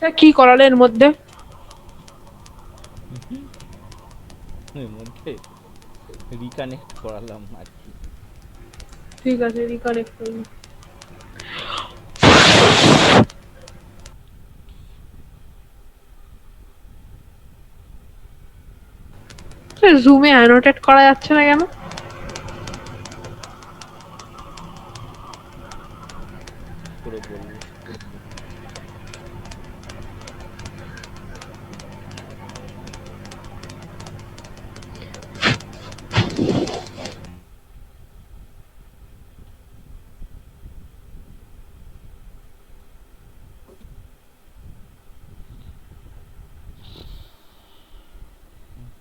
তা কি করালে এর মধ্যে?
এর মধ্যে রিকানেক্ট করালাম আর কি।
ঠিক আছে, রিকানেক্ট করুন। জুমে অ্যানোটেট করা যাচ্ছে না কেন?
করে বলবো।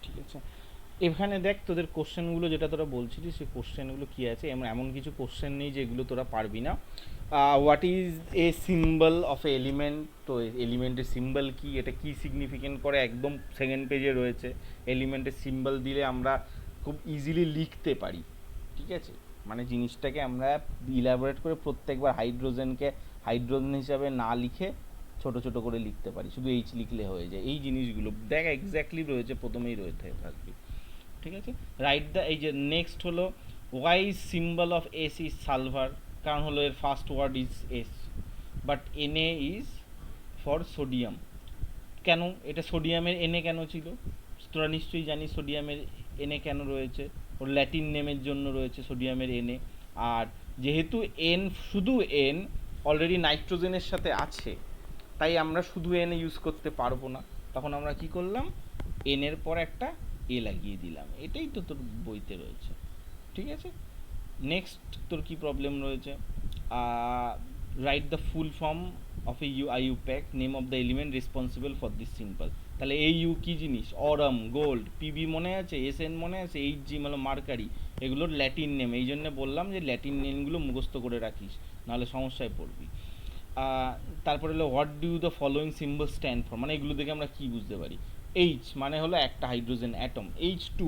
ঠিক আছে, এখানে দেখ তোদের কোশ্চেনগুলো যেটা তোরা বলছিলিস সেই কোশ্চেনগুলো কি আছে, এমন কিছু কোশ্চেন নেই যেগুলো তোরা পারবি না। What is a symbol of A element, তো এলিমেন্টের সিম্বল কি, এটা কি সিগনিফিকেন্ট করে, একদম সেকেন্ড পেজে রয়েছে। এলিমেন্টের সিম্বল দিলে আমরা খুব ইজিলি লিখতে পারি, ঠিক আছে, মানে জিনিসটাকে আমরা ইলাবোরেট করে প্রত্যেকবার হাইড্রোজেনকে হাইড্রোজেন হিসাবে না লিখে ছোট ছোট করে লিখতে পারি, শুধু এইচ লিখলে হয়ে যায়। এই জিনিসগুলো দেখ এক্স্যাক্টলি রয়েছে, প্রথমেই রয়েছে থাকবে, ঠিক আছে। রাইট দ্য, এই যে নেক্সট হলো why symbol of S is sulphur, কারণ হলো এর first word is S, but NA is for sodium. কেন এটা সোডিয়ামের এনএ কেন ছিল, তোরা নিশ্চয়ই জানিস সোডিয়ামের এনএ কেন রয়েছে, ওর ল্যাটিন নেমের জন্য রয়েছে সোডিয়ামের এনএ। আর যেহেতু এন, শুধু এন অলরেডি নাইট্রোজেনের সাথে আছে, তাই আমরা শুধু এন ইউজ করতে পারবো না, তখন আমরা কি করলাম, এন এর পর একটা এ লাগিয়ে দিলাম। এটাই তো তোর বইতে রয়েছে, ঠিক আছে। নেক্সট তোর কি প্রবলেম রয়েছে, write the full form of A IUPAC, name of the element responsible for this simple. তাহলে এই ইউ কি জিনিস, অরাম, গোল্ড, পিবি মনে আছে, এসএন মনে আছে, এইচজি মানে মার্কারি, এগুলোর ল্যাটিন নেম। এই জন্য বললাম যে ল্যাটিন নেমগুলো মুখস্থ করে রাখিস, নাহলে সমস্যায় পড়বি। তারপরে হলো what do the following symbol stand for, মানে এগুলো দেখে আমরা কি বুঝতে পারি। এইচ মানে হলো একটা হাইড্রোজেন অ্যাটম, H2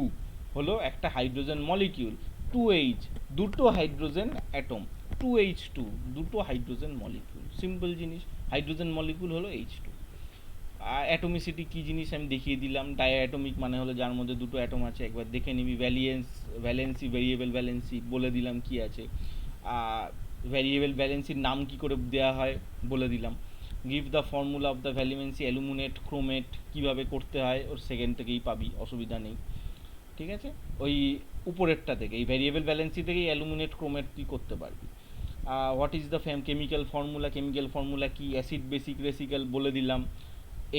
হলো একটা হাইড্রোজেন মলিকিউল, 2H দুটো হাইড্রোজেন অ্যাটম, 2H2 দুটো হাইড্রোজেন মলিকিউল, সিম্পল জিনিস। হাইড্রোজেন মলিকিউল হলো H2। অ্যাটমিসিটি কি জিনিস আমি দেখিয়ে দিলাম, ডায়াটমিক মানে হলো যার মধ্যে দুটো অ্যাটম আছে, একবার দেখে নিবি। ভ্যালেন্সি, ভেরিয়েবল ভ্যালেন্সি বলে দিলাম কি আছে। ভ্যারিয়েবল ভ্যালেন্সির নাম কি করে দেওয়া হয় বলে দিলাম। Give the formula of the ভ্যালিমেন্সি অ্যালুমিনেট ক্রোমেট কীভাবে করতে হয়, ওর সেকেন্ড থেকেই পাবি, অসুবিধা নেই, ঠিক আছে। ওই উপরেরটা থেকে, এই ভ্যারিয়েবল ব্যালেন্সি থেকেই অ্যালুমিনেট ক্রোমেট তুই করতে পারবি। What is the chemical formula, chemical formula কি, অ্যাসিড বেসিক রেসিক্যাল বলে দিলাম।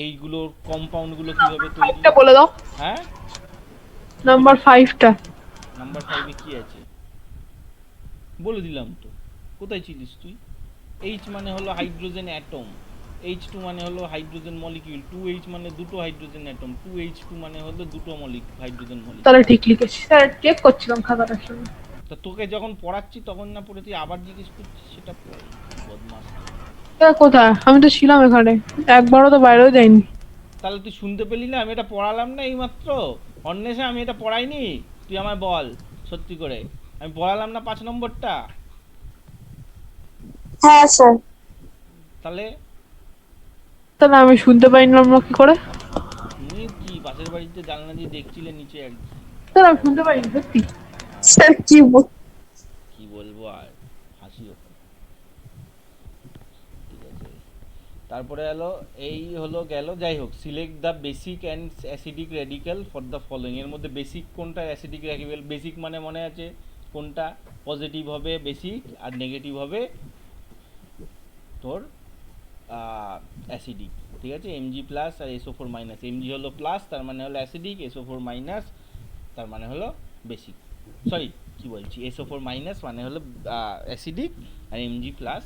এইগুলোর কম্পাউন্ডগুলো কীভাবে তৈরি,
এটা বলে দাও,
হ্যাঁ
নাম্বার 5টা।
নাম্বার 5-এ কি আছে বলে দিলাম তো, কোথায় ছিলিস তুই। এইচ মানে হলো হাইড্রোজেন অ্যাটম, H2 মানে হলো হাইড্রোজেন মলিকিউল, 2H মানে দুটো হাইড্রোজেন অ্যাটম, 2H2 মানে হলো দুটো হাইড্রোজেন মলিকিউল।
তাহলে ঠিক লিখেছি স্যার, চেক করছিলাম খাতাটার সঙ্গে।
তা তোকে যখন পড়াচ্ছি তখন না পড়ে তুই আবার জিজ্ঞেস করছিস, সেটা বদমাস।
কোথায়, আমি তো ছিলাম এখানে, একবারও তো বাইরেও যাইনি।
তাহলে তুই শুনতে পেলি না, আমি এটা পড়ালাম না এইমাত্র অন্বেষা, আমি এটা পড়াইনি, তুই আমায় বল সত্যি করে, আমি পড়ালাম না 5 নম্বরটা।
হ্যাঁ স্যার।
তাহলে
তাহলে আমি শুনতে পাইলাম না কি করে?
তুমি কি পাশের বাড়িতে জানলা দিয়ে দেখছিলে নিচে আর কি?
স্যার আমি শুনতে পাইনি সত্যি।
স্যার
কি বলবো আর, হাসি ওঠে। ঠিক আছে, তারপরে হলো এই হলো গেল, যাই হোক। Select the basic and acidic radical for the following, এর মধ্যে বেসিক কোনটা, অ্যাসিডিক রেডিক্যাল। বেসিক মানে মনে আছে কোনটা, পজিটিভ হবে বেসিক আর নেগেটিভ হবে তোর অ্যাসিডিক, ঠিক আছে। Mg প্লাস আর SO4 মাইনাস, Mg হলো প্লাস তার মানে হলো অ্যাসিডিক, SO4 মাইনাস তার মানে হলো বেসিক, সরি কি বলছি, SO4 মাইনাস মানে হলো অ্যাসিডিক আর Mg প্লাস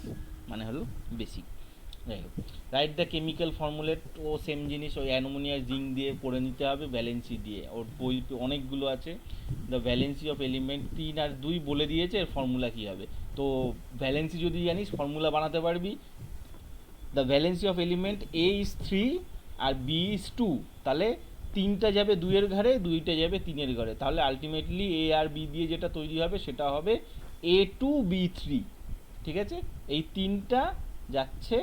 মানে হলো বেসিক। যাই হোক, রাইট দ্য কেমিক্যাল ফর্মুলেট, ও সেম জিনিস, ওই অ্যানোমোনিয়া জিঙ্ক দিয়ে পড়ে নিতে হবে, ভ্যালেন্সি দিয়ে, ওর বই অনেকগুলো আছে। দ্য ভ্যালেন্সি অফ এলিমেন্ট 3 আর 2 বলে দিয়েছে, এর ফর্মুলা কী হবে। তো ভ্যালেন্সি যদি জানিস ফর্মুলা বানাতে পারবি। The valency of element A is 3 আর B is 2, তাহলে 3টা যাবে 2-এর ঘরে, 2টা যাবে 3-এর ঘরে, তাহলে আলটিমেটলি A আর B দিয়ে যেটা তৈরি হবে সেটা হবে A2B3, ঠিক আছে। এই 3টা যাচ্ছে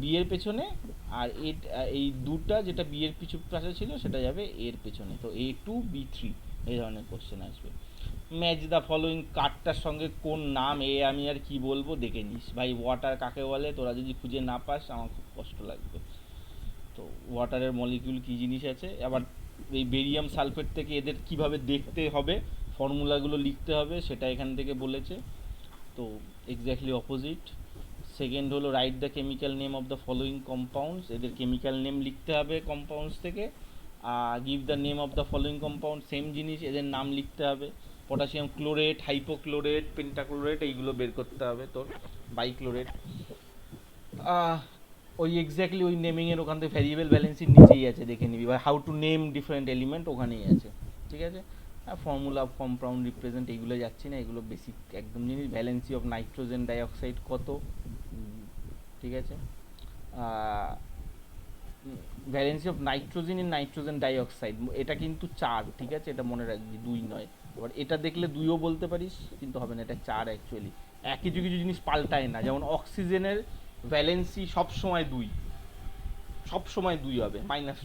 বি এর পেছনে, আর এই দুটা যেটা বি এর পাশে ছিল সেটা যাবে এর পেছনে। তো A2B3 এই ধরনের কোশ্চেন আসবে। ম্যাচ দ্য ফলোইং কার্ডটার সঙ্গে কোন নাম, আমি আর কি বলবো দেখে নিস ভাই। ওয়াটার কাকে বলে তোরা যদি খুঁজে না পাস আমার খুব কষ্ট লাগবে। তো ওয়াটারের মলিকিউল কী জিনিস আছে, আবার এই বেরিয়াম সালফেট থেকে এদের কিভাবে দেখতে হবে, ফর্মুলাগুলো লিখতে হবে, সেটা এখান থেকে বলেছে। তো এক্স্যাক্টলি অপোজিট। সেকেন্ড হলো right the chemical name of the following compounds, এদের কেমিক্যাল নেম লিখতে হবে কম্পাউন্ডস থেকে। Give the name of the following compound, same জিনিস, এদের নাম লিখতে হবে। পটাশিয়াম ক্লোরেট, হাইপোক্লোরেট, পেন্টাক্লোরেট এইগুলো বের করতে হবে তোর, বাইক্লোরেট। ওই এক্স্যাক্টলি ওই নেমিংয়ের ওখান থেকে ভ্যারিয়েবল ব্যালেন্সির নিচেই আছে, দেখে নিবি। বা how to name different element ওখানেই আছে, ঠিক আছে। ফর্মুলা অফ কম্পাউন্ড রিপ্রেজেন্ট এইগুলো যাচ্ছি না, এগুলো বেসিক একদম জিনিস। ভ্যালেন্সি অফ নাইট্রোজেন ডাইঅক্সাইড কত, ঠিক আছে। Valency of nitrogen in nitrogen dioxide, এটা কিন্তু 4, ঠিক আছে, এটা মনে রাখবি, 2 নয়। এবার এটা দেখলে 2ও বলতে পারিস, কিন্তু হবে না, এটা 4 অ্যাকচুয়ালি। কিছু কিছু জিনিস পাল্টায় না, যেমন অক্সিজেনের ভ্যালেন্সি সবসময় 2, সবসময় 2 হবে, -2।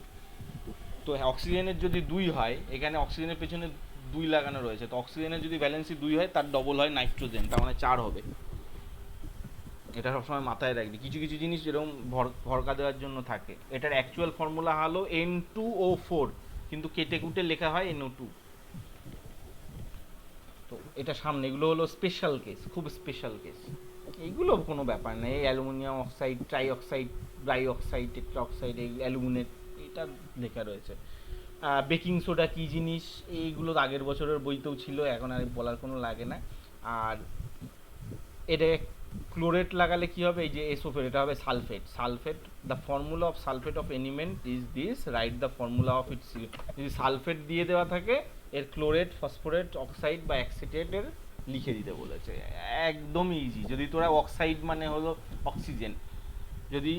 তো অক্সিজেনের যদি 2 হয়, এখানে অক্সিজেনের পেছনে 2 লাগানো রয়েছে, তো অক্সিজেনের যদি ভ্যালেন্সি 2 হয় তার ডবল হয় নাইট্রোজেন, তার মানে 4 হবে। এটা সবসময় মাথায় রাখবি, কিছু কিছু জিনিস যেরকম ভরকা দেওয়ার জন্য থাকে। এটার অ্যাকচুয়াল ফর্মুলা হলো N2O4, কিন্তু কেটে কুটে লেখা হয় NO2। তো এটা সামনে, এগুলো হলো স্পেশাল কেস, খুব স্পেশাল কেস। এইগুলো কোনো ব্যাপার না, এই অ্যালুমিনিয়াম অক্সাইড, ট্রাইঅক্সাইড, ডাইঅক্সাইড, টেট্রাঅক্সাইড, এই অ্যালুমিনেট, এটা লেখা রয়েছে। বেকিং সোডা কী জিনিস, এইগুলো আগের বছরের বইতেও ছিল, এখন আর বলার কোনো লাগে না। আর এটা ক্লোরেট লাগালে কি হবে, এই যে এসোফেট, এটা হবে sulphate. Sulphate, the formula of sulphate of element is this, write the formula of its. যদি সালফেট দিয়ে দেওয়া থাকে, এর ক্লোরেট, ফসফোরেট, অক্সাইড বা অ্যাসিটেটের লিখে দিতে বলেছে, একদম ইজি। যদি তোরা অক্সাইড মানে হলো অক্সিজেন, যদি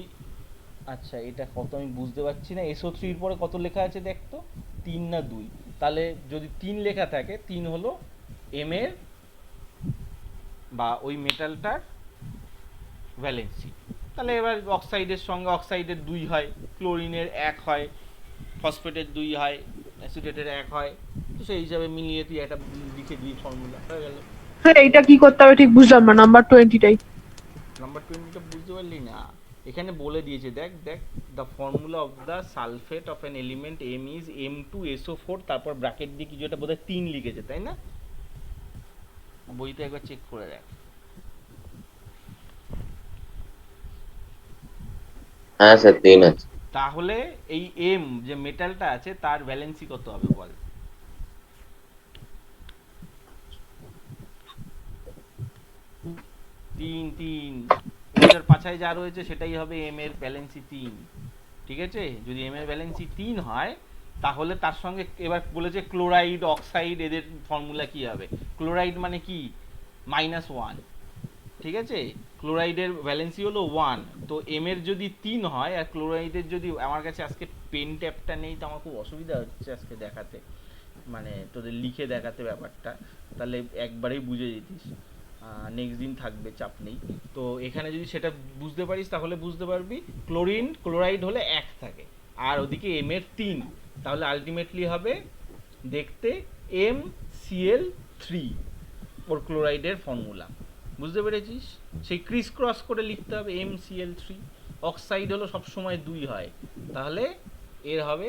আচ্ছা এটা কত আমি বুঝতে পারছি না, SO3 পরে কত লেখা আছে দেখ তো, 3 না 2, তাহলে যদি 3 লেখা থাকে, 3 হলো M এর বা ওই মেটালটার ভ্যালেন্সি। তাহলে এবার অক্সাইডের সঙ্গে অক্সাইডের 2 হয়, ক্লোরিনের 1 হয়, ফসফেটের 2 হয়, অ্যাসিটেটের 1 হয়। তো সেই হিসাবে মিলিয়ে তুই একটা লিখে দিই, ফর্মুলা হয়ে গেল।
স্যার এইটা কি করতে হবে ঠিক বুঝলাম না, নাম্বার 20টাই।
নাম্বার 20টা বুঝতে পারলি না, এখানে বলে দিয়েছে, দেখ দেখ, the formula of the sulphate of an element M is M2SO4, তারপর ব্র্যাকেট দিয়ে কিছু একটা বোধহয় 3 লিখেছে, তাই না? বইতে একবার চেক করে দেখ।
হ্যাঁ স্যার 3 আছে।
তাহলে এই M যে মেটালটা আছে তার ভ্যালেন্সি কত হবে বল? 3 ওটার পাছায় যা রয়েছে সেটাই হবে M এর ভ্যালেন্সি 3, ঠিক আছে। যদি M এর ভ্যালেন্সি 3 হয়, তাহলে তার সঙ্গে এবার বলেছে ক্লোরাইড, অক্সাইড, এদের ফর্মুলা কি হবে। ক্লোরাইড মানে কি, -1, ঠিক আছে। ক্লোরাইডের ভ্যালেন্সি হলো 1, তো M এর যদি 3 হয় আর ক্লোরাইডের যদি, আমার কাছে আজকে পেন ট্যাপটা নেই, তো আমার খুব অসুবিধা হচ্ছে আজকে দেখাতে, মানে তোদের লিখে দেখাতে ব্যাপারটা, তাহলে একবারেই বুঝে যেতিস, নেক্সট দিন থাকবে, চাপ নেই। তো এখানে যদি সেটা বুঝতে পারিস তাহলে বুঝতে পারবি, ক্লোরাইড হলে 1 থাকে, আর ওদিকে M এর 3, তাহলে আলটিমেটলি হবে দেখতে MCl3, ওর ক্লোরাইডের ফর্মুলা, বুঝতে পেরেছিস। সেই ক্রিস ক্রস করে লিখতে হবে MCl3। অক্সাইড হলো সবসময় 2 হয়, তাহলে এর হবে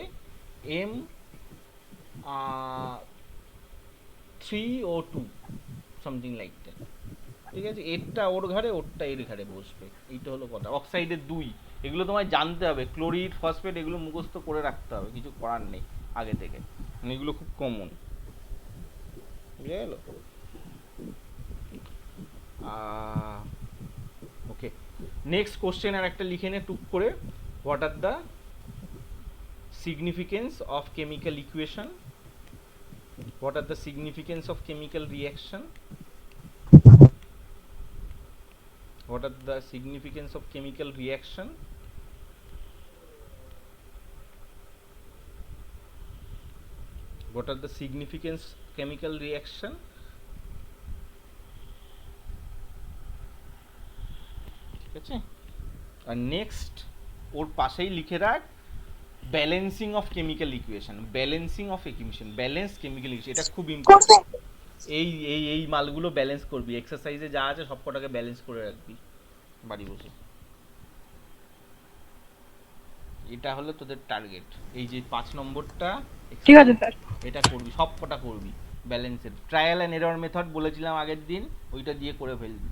M3O2, সামথিং লাইক দ্যাট, ঠিক আছে। এরটা ওর ঘাড়ে, ওরটা এর ঘাড়ে বসবে, এইটা হলো কথা। অক্সাইডের 2, এগুলো তোমায় জানতে হবে, ক্লোরিড, ফসফেট, এগুলো মুখস্থ করে রাখতে হবে, কিছু করার নেই আগে থেকে, মানে এগুলো খুব কমন, বুঝে গেল। ওকে, নেক্সট কোশ্চেন আর একটা লিখে নে টুক করে। What are the significance of chemical equation? What are the significance of chemical reaction? What are the significance of chemical reaction? What are the significance chemical reaction? ঠিক আছে। আর নেক্সট ওর পাশেই লিখে রাখ balancing of chemical equation, balancing of equation, balance chemical equation, এটা খুব important. এই মালগুলো balance করবি, এক্সারসাইজে যা আছে সব কটাকে ব্যালেন্স করে রাখবি বাড়ি বসে। এটা হলো তোদের টার্গেট, এই যে 5 নম্বরটা
ঠিক আছে স্যার।
এটা করবি, সব কটা করবি ব্যালেন্সের। ট্রায়াল অ্যান্ড এরর মেথড বলেছিলাম আগের দিন, ওইটা দিয়ে করে ফেলবি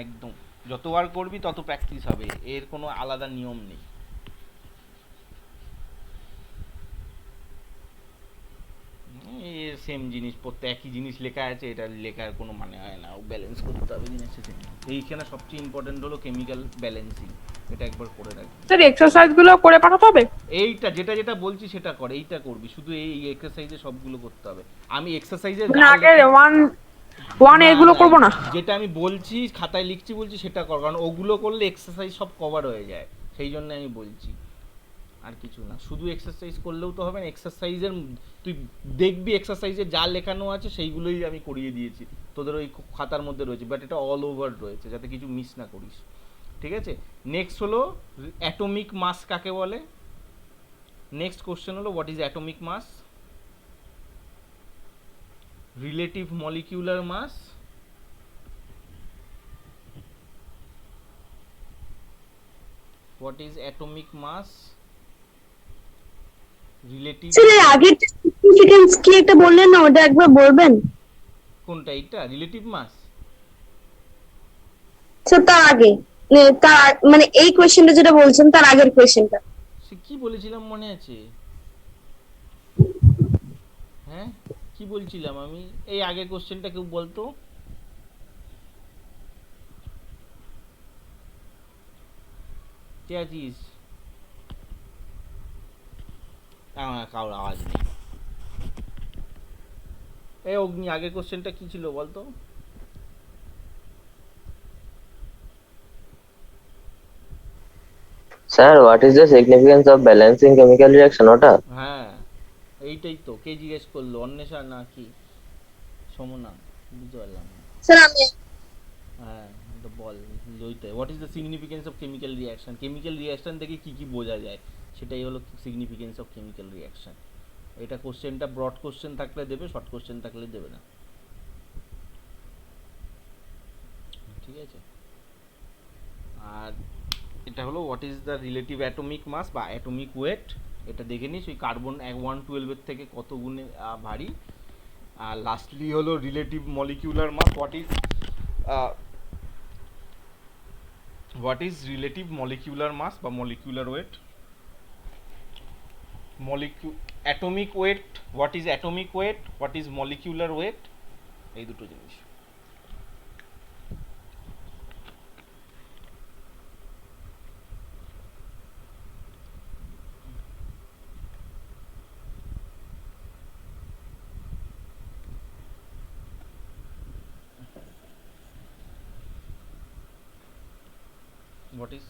একদম। যতবার করবি তত প্র্যাকটিস হবে, এর কোনো আলাদা নিয়ম নেই। সেম জিনিস পড়তে, একই জিনিস লেখা আছে, এটা লেখার কোনো মানে হয় না, ও ব্যালেন্স করতে হবে জিনিসের সাথে। এইখানে সবচেয়ে ইম্পর্টেন্ট হলো কেমিক্যাল ব্যালেন্সিং, এটা একবার করে রাখবি।
স্যার এক্সারসাইজ গুলো করে পাঠাতে হবে?
এইটা যেটা যেটা বলছি সেটা কর, এইটা করবি, শুধু এই এক্সারসাইজে সবগুলো করতে হবে। আমি এক্সারসাইজে
মানে আগে ওয়ান এগুলো করবো না?
যেটা আমি বলছি খাতায় লিখছি বলছি সেটা কর, কারণ ওগুলো করলে এক্সারসাইজ সব কভার হয়ে যায়, সেই জন্য আমি বলছি, আর কিছু না। শুধু এক্সারসাইজ করলেও তো হবে না, এক্সারসাইজের তুই দেখবি এক্সারসাইজে যা লেখানো আছে সেইগুলোই আমি করিয়ে দিয়েছি, তোদের ওই খাতার মধ্যে রয়েছে, বাট এটা অল ওভার রয়েছে যাতে কিছু মিস না করিস, ঠিক আছে? নেক্সট হলো অ্যাটমিক মাস কাকে বলে। নেক্সট কোশ্চেন হলো what is atomic mass, relative molecular mass, what is atomic mass, relative.
Sir এর আগের সিগনিফিকেন্স কি একটা বললেন না, ওটা একবার বলবেন?
কোনটা? এটা রিলেটিভ মাস?
স্যার তার আগে তার মানে এই কোয়েশ্চেনটা যেটা বলছেন তার আগের কোয়েশ্চেনটা।
সে কি বলেছিলাম মনে আছে? হ্যাঁ কি বলছিলাম আমি? এই আগের কোশ্চেনটা কেউ বলতো। কে আছিস? কারোর আওয়াজ নেই। এই অগ্নি, আগের কোশ্চেনটা কি ছিল বলতো?
Sir, what is the significance of balancing chemical reaction? ওটা?
হ্যাঁ এইটাই তো। কে জিজ্ঞেস করলো? অন্বেষা না কি সমনা? বুঝতে পারলাম না।
স্যার আমি
হ্যাঁ তো বল ওইটাই, what is the significance of chemical reaction, chemical reaction থেকে কি কি বোঝা যায় সেটাই হলো সিগনিফিকেন্স অফ কেমিক্যাল রিঅ্যাকশন। এটা কোশ্চেনটা ব্রড কোশ্চেন থাকলে দেবে, শর্ট কোশ্চেন থাকলে দেবে না, ঠিক আছে? আর এটা হলো what is the relative atomic mass বা অ্যাটমিক ওয়েট, এটা দেখে নিস ওই কার্বন 112 থেকে কত গুণে ভারী। আর লাস্টলি হলো relative molecular mass, what is relative molecular mass বা molecular weight, atomic weight, what is atomic weight, what is molecular weight, এই দুটো জিনিস। হোয়াট ইজ,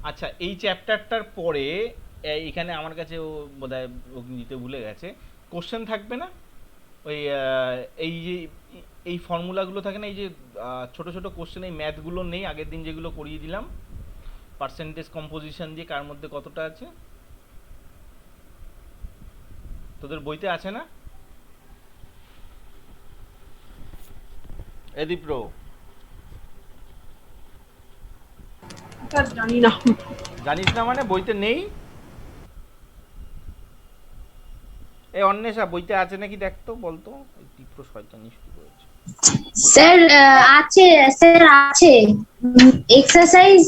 আচ্ছা এই চ্যাপ্টারটার পরে এখানে আমার কাছে ও বোধহয় দিতে ভুলে গেছে, কোশ্চেন থাকবে না ওই এই যে এই ফর্মুলাগুলো থাকে না, এই যে ছোট ছোট কোশ্চেন, এই ম্যাথগুলো নেই আগের দিন যেগুলো করিয়ে দিলাম, পার্সেন্টেজ কম্পোজিশন দিয়ে কার মধ্যে কতটা আছে, তোদের বইতে আছে না? এদিপ্রো
স্যার জানি না।
জানিস না মানে বইতে নেই? এই অন্বেষা বইতে আছে নাকি দেখতো বলতো, এই তীব্র শয়তানি শুরু করেছে।
স্যার আছে, স্যার আছে, এক্সারসাইজ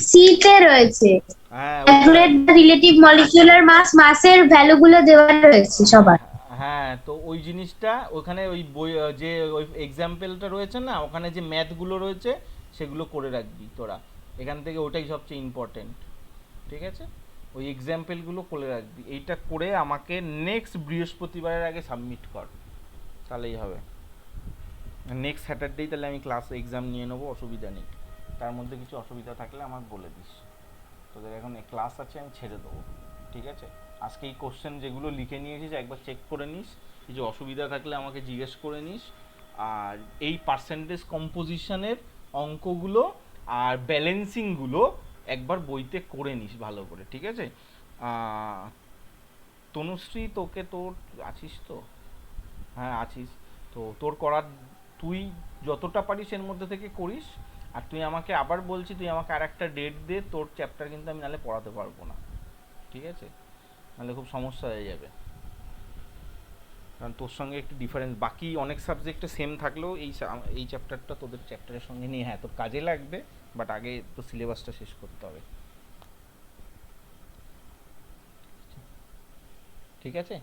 সি তে রয়েছে,
হ্যাঁ
ক্যালকুলেট দ্য রিলেটিভ মলিকিউলার মাস, মাসের ভ্যালুগুলো দেওয়া রয়েছে সবার।
হ্যাঁ তো ওই জিনিসটা ওখানে ওই বই যে ওই এক্সাম্পলটা রয়েছে না, ওখানে যে ম্যাথগুলো রয়েছে সেগুলো করে রাখবি তোরা, এখান থেকে ওটাই সবচেয়ে ইম্পর্টেন্ট, ঠিক আছে? ওই এক্সাম্পলগুলো করে রাখবি, এইটা করে আমাকে নেক্সট বৃহস্পতিবারের আগে সাবমিট কর, তাহলেই হবে। নেক্সট স্যাটারডেই তাহলে আমি ক্লাস এক্সাম নিয়ে নেবো, অসুবিধা নেই। তার মধ্যে কিছু অসুবিধা থাকলে আমার বলে দিস, তোদের এখন ক্লাস আছে আমি ছেড়ে দেবো, ঠিক আছে? আজকে এই কোশ্চেন যেগুলো লিখে নিয়েছিস একবার চেক করে নিস, কিছু অসুবিধা থাকলে আমাকে জিজ্ঞেস করে নিস। আর এই পার্সেন্টেজ কম্পোজিশনের অঙ্কগুলো আর ব্যালেন্সিংগুলো একবার বইতে করে নিস ভালো করে, ঠিক আছে? তনুশ্রী, তোকে তোর আছিস তো? হ্যাঁ আছিস তো। তোর করার, তুই যতটা পারিস এর মধ্যে থেকে করিস। আর তুই আমাকে আবার বলছি, তুই আমাকে আর একটা ডেট দে, তোর চ্যাপ্টার কিন্তু আমি নাহলে পড়াতে পারবো না, ঠিক আছে? নাহলে খুব সমস্যা হয়ে যাবে, কারণ তোর সঙ্গে একটু ডিফারেন্স, বাকি অনেক সাবজেক্টে সেম থাকলেও এই চ্যাপ্টারটা তোদের চ্যাপ্টারের সঙ্গে নিয়ে, হ্যাঁ তোর কাজে লাগবে, বাট আগে তো সিলেবাসটা শেষ করতে হবে, ঠিক আছে?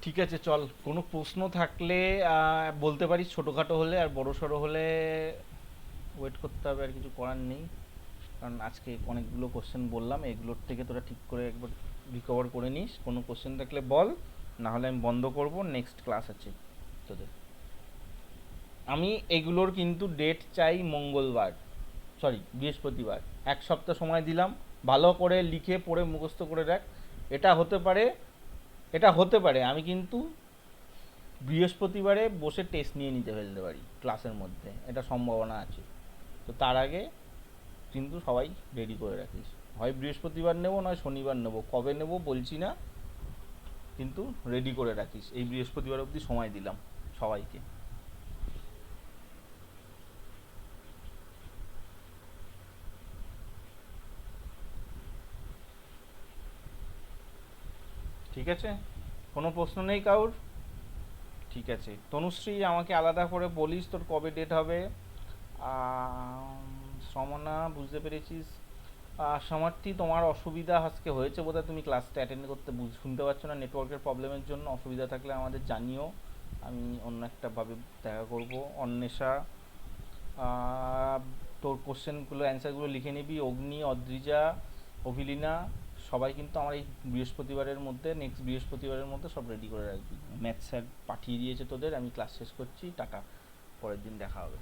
ঠিক আছে চল, কোনো প্রশ্ন থাকলে বলতে পারিস, ছোটোখাটো হলে, আর বড় সড়ো হলে ওয়েট করতে হবে, আর কিছু করার নেই। কারণ আজকে অনেকগুলো কোশ্চেন বললাম, এগুলোর থেকে তোরা ঠিক করে একবার রিকভার করে নিস। কোনো কোশ্চেন থাকলে বল, না হলে আমি বন্ধ করব, নেক্সট ক্লাস আছে তোদের। আমি এগুলোর কিন্তু ডেট চাই মঙ্গলবার, সরি বৃহস্পতিবার। এক সপ্তাহ সময় দিলাম, ভালো করে লিখে পড়ে মুখস্থ করে রাখ। এটা হতে পারে, এটা হতে পারে আমি কিন্তু বৃহস্পতিবারে বসে টেস্ট নিয়ে নিতে ফেলতে পারি ক্লাসের মধ্যে, এটা সম্ভাবনা আছে। তো তার আগে কিন্তু সবাই রেডি করে রাখিস, হয় বৃহস্পতিবার নেবো নয় শনিবার নেবো, কবে নেবো বলছি না, কিন্তু রেডি করে রাখিস। এই বৃহস্পতিবার অবধি সময় দিলাম সবাইকে। ঠিক আছে, কোনো প্রশ্ন নেই কাউর? ঠিক আছে তনুশ্রী, আমাকে আলাদা করে বলিস তোর কবে ডেট হবে। সমনা, বুঝতে পেরেছিস। সমার্থী, তোমার অসুবিধা আজকে হয়েছে বোধহয়, তুমি ক্লাসটা অ্যাটেন্ড করতে শুনতে পাচ্ছ না নেটওয়ার্কের প্রবলেমের জন্য। অসুবিধা থাকলে আমাদের জানিও, আমি অন্য একটাভাবে দেখা করব। অন্বেষা, তোর কোশ্চেনগুলো অ্যান্সারগুলো লিখে নিবি। অগ্নি, অদ্রিজা, অভিলিনা, সবাই কিন্তু আমার এই বৃহস্পতিবারের মধ্যে, নেক্সট বৃহস্পতিবারের মধ্যে সব রেডি করে রাখবি। ম্যাথ স্যার পাঠিয়ে দিয়েছে তোদের, আমি ক্লাস শেষ করছি, টাটা, পরের দিন দেখা হবে।